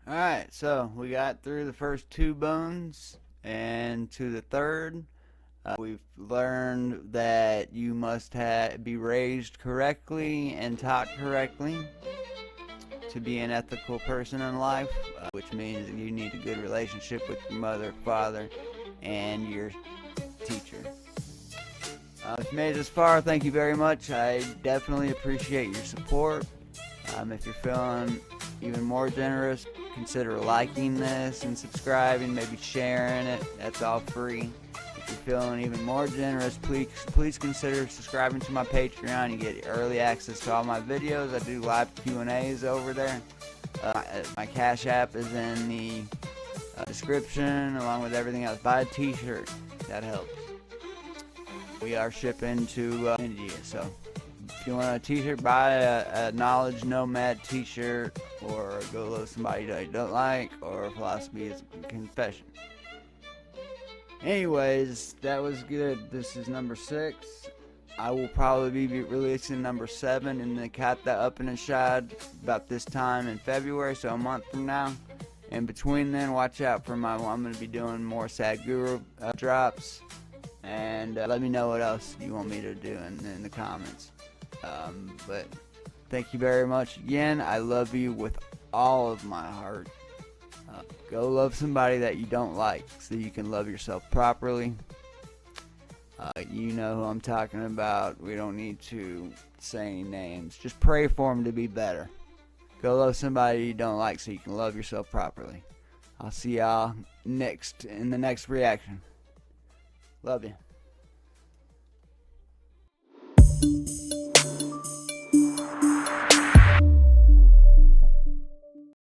Alright, so we got through the first two bones and to the third. We've learned that you must be raised correctly and taught correctly to be an ethical person in life, which means that you need a good relationship with your mother, father, and your teacher. If you made it this far, thank you very much. I definitely appreciate your support. If you're feeling even more generous, consider liking this and subscribing, maybe sharing it. That's all free. If you're feeling even more generous, please consider subscribing to my Patreon. You get early access to all my videos. I do live Q&As over there. My Cash App is in the description, along with everything else. Buy a t-shirt. That helps. We are shipping to India, so if you want a t-shirt, buy a Knowledge Nomad t-shirt, or Go Love Somebody That You Don't Like, or Philosophy is a Confession. Anyways, that was good. This is number 6. I will probably be releasing number 7 in the Katha Upanishad about this time in February, so a month from now. And between then, watch out for I'm going to be doing more Sadhguru drops. And let me know what else you want me to do in the comments. But thank you very much again. I love you with all of my heart. Go love somebody that you don't like so you can love yourself properly. You know who I'm talking about. We don't need to say any names. Just pray for them to be better. Go love somebody you don't like so you can love yourself properly. I'll see y'all in the next reaction. Love you.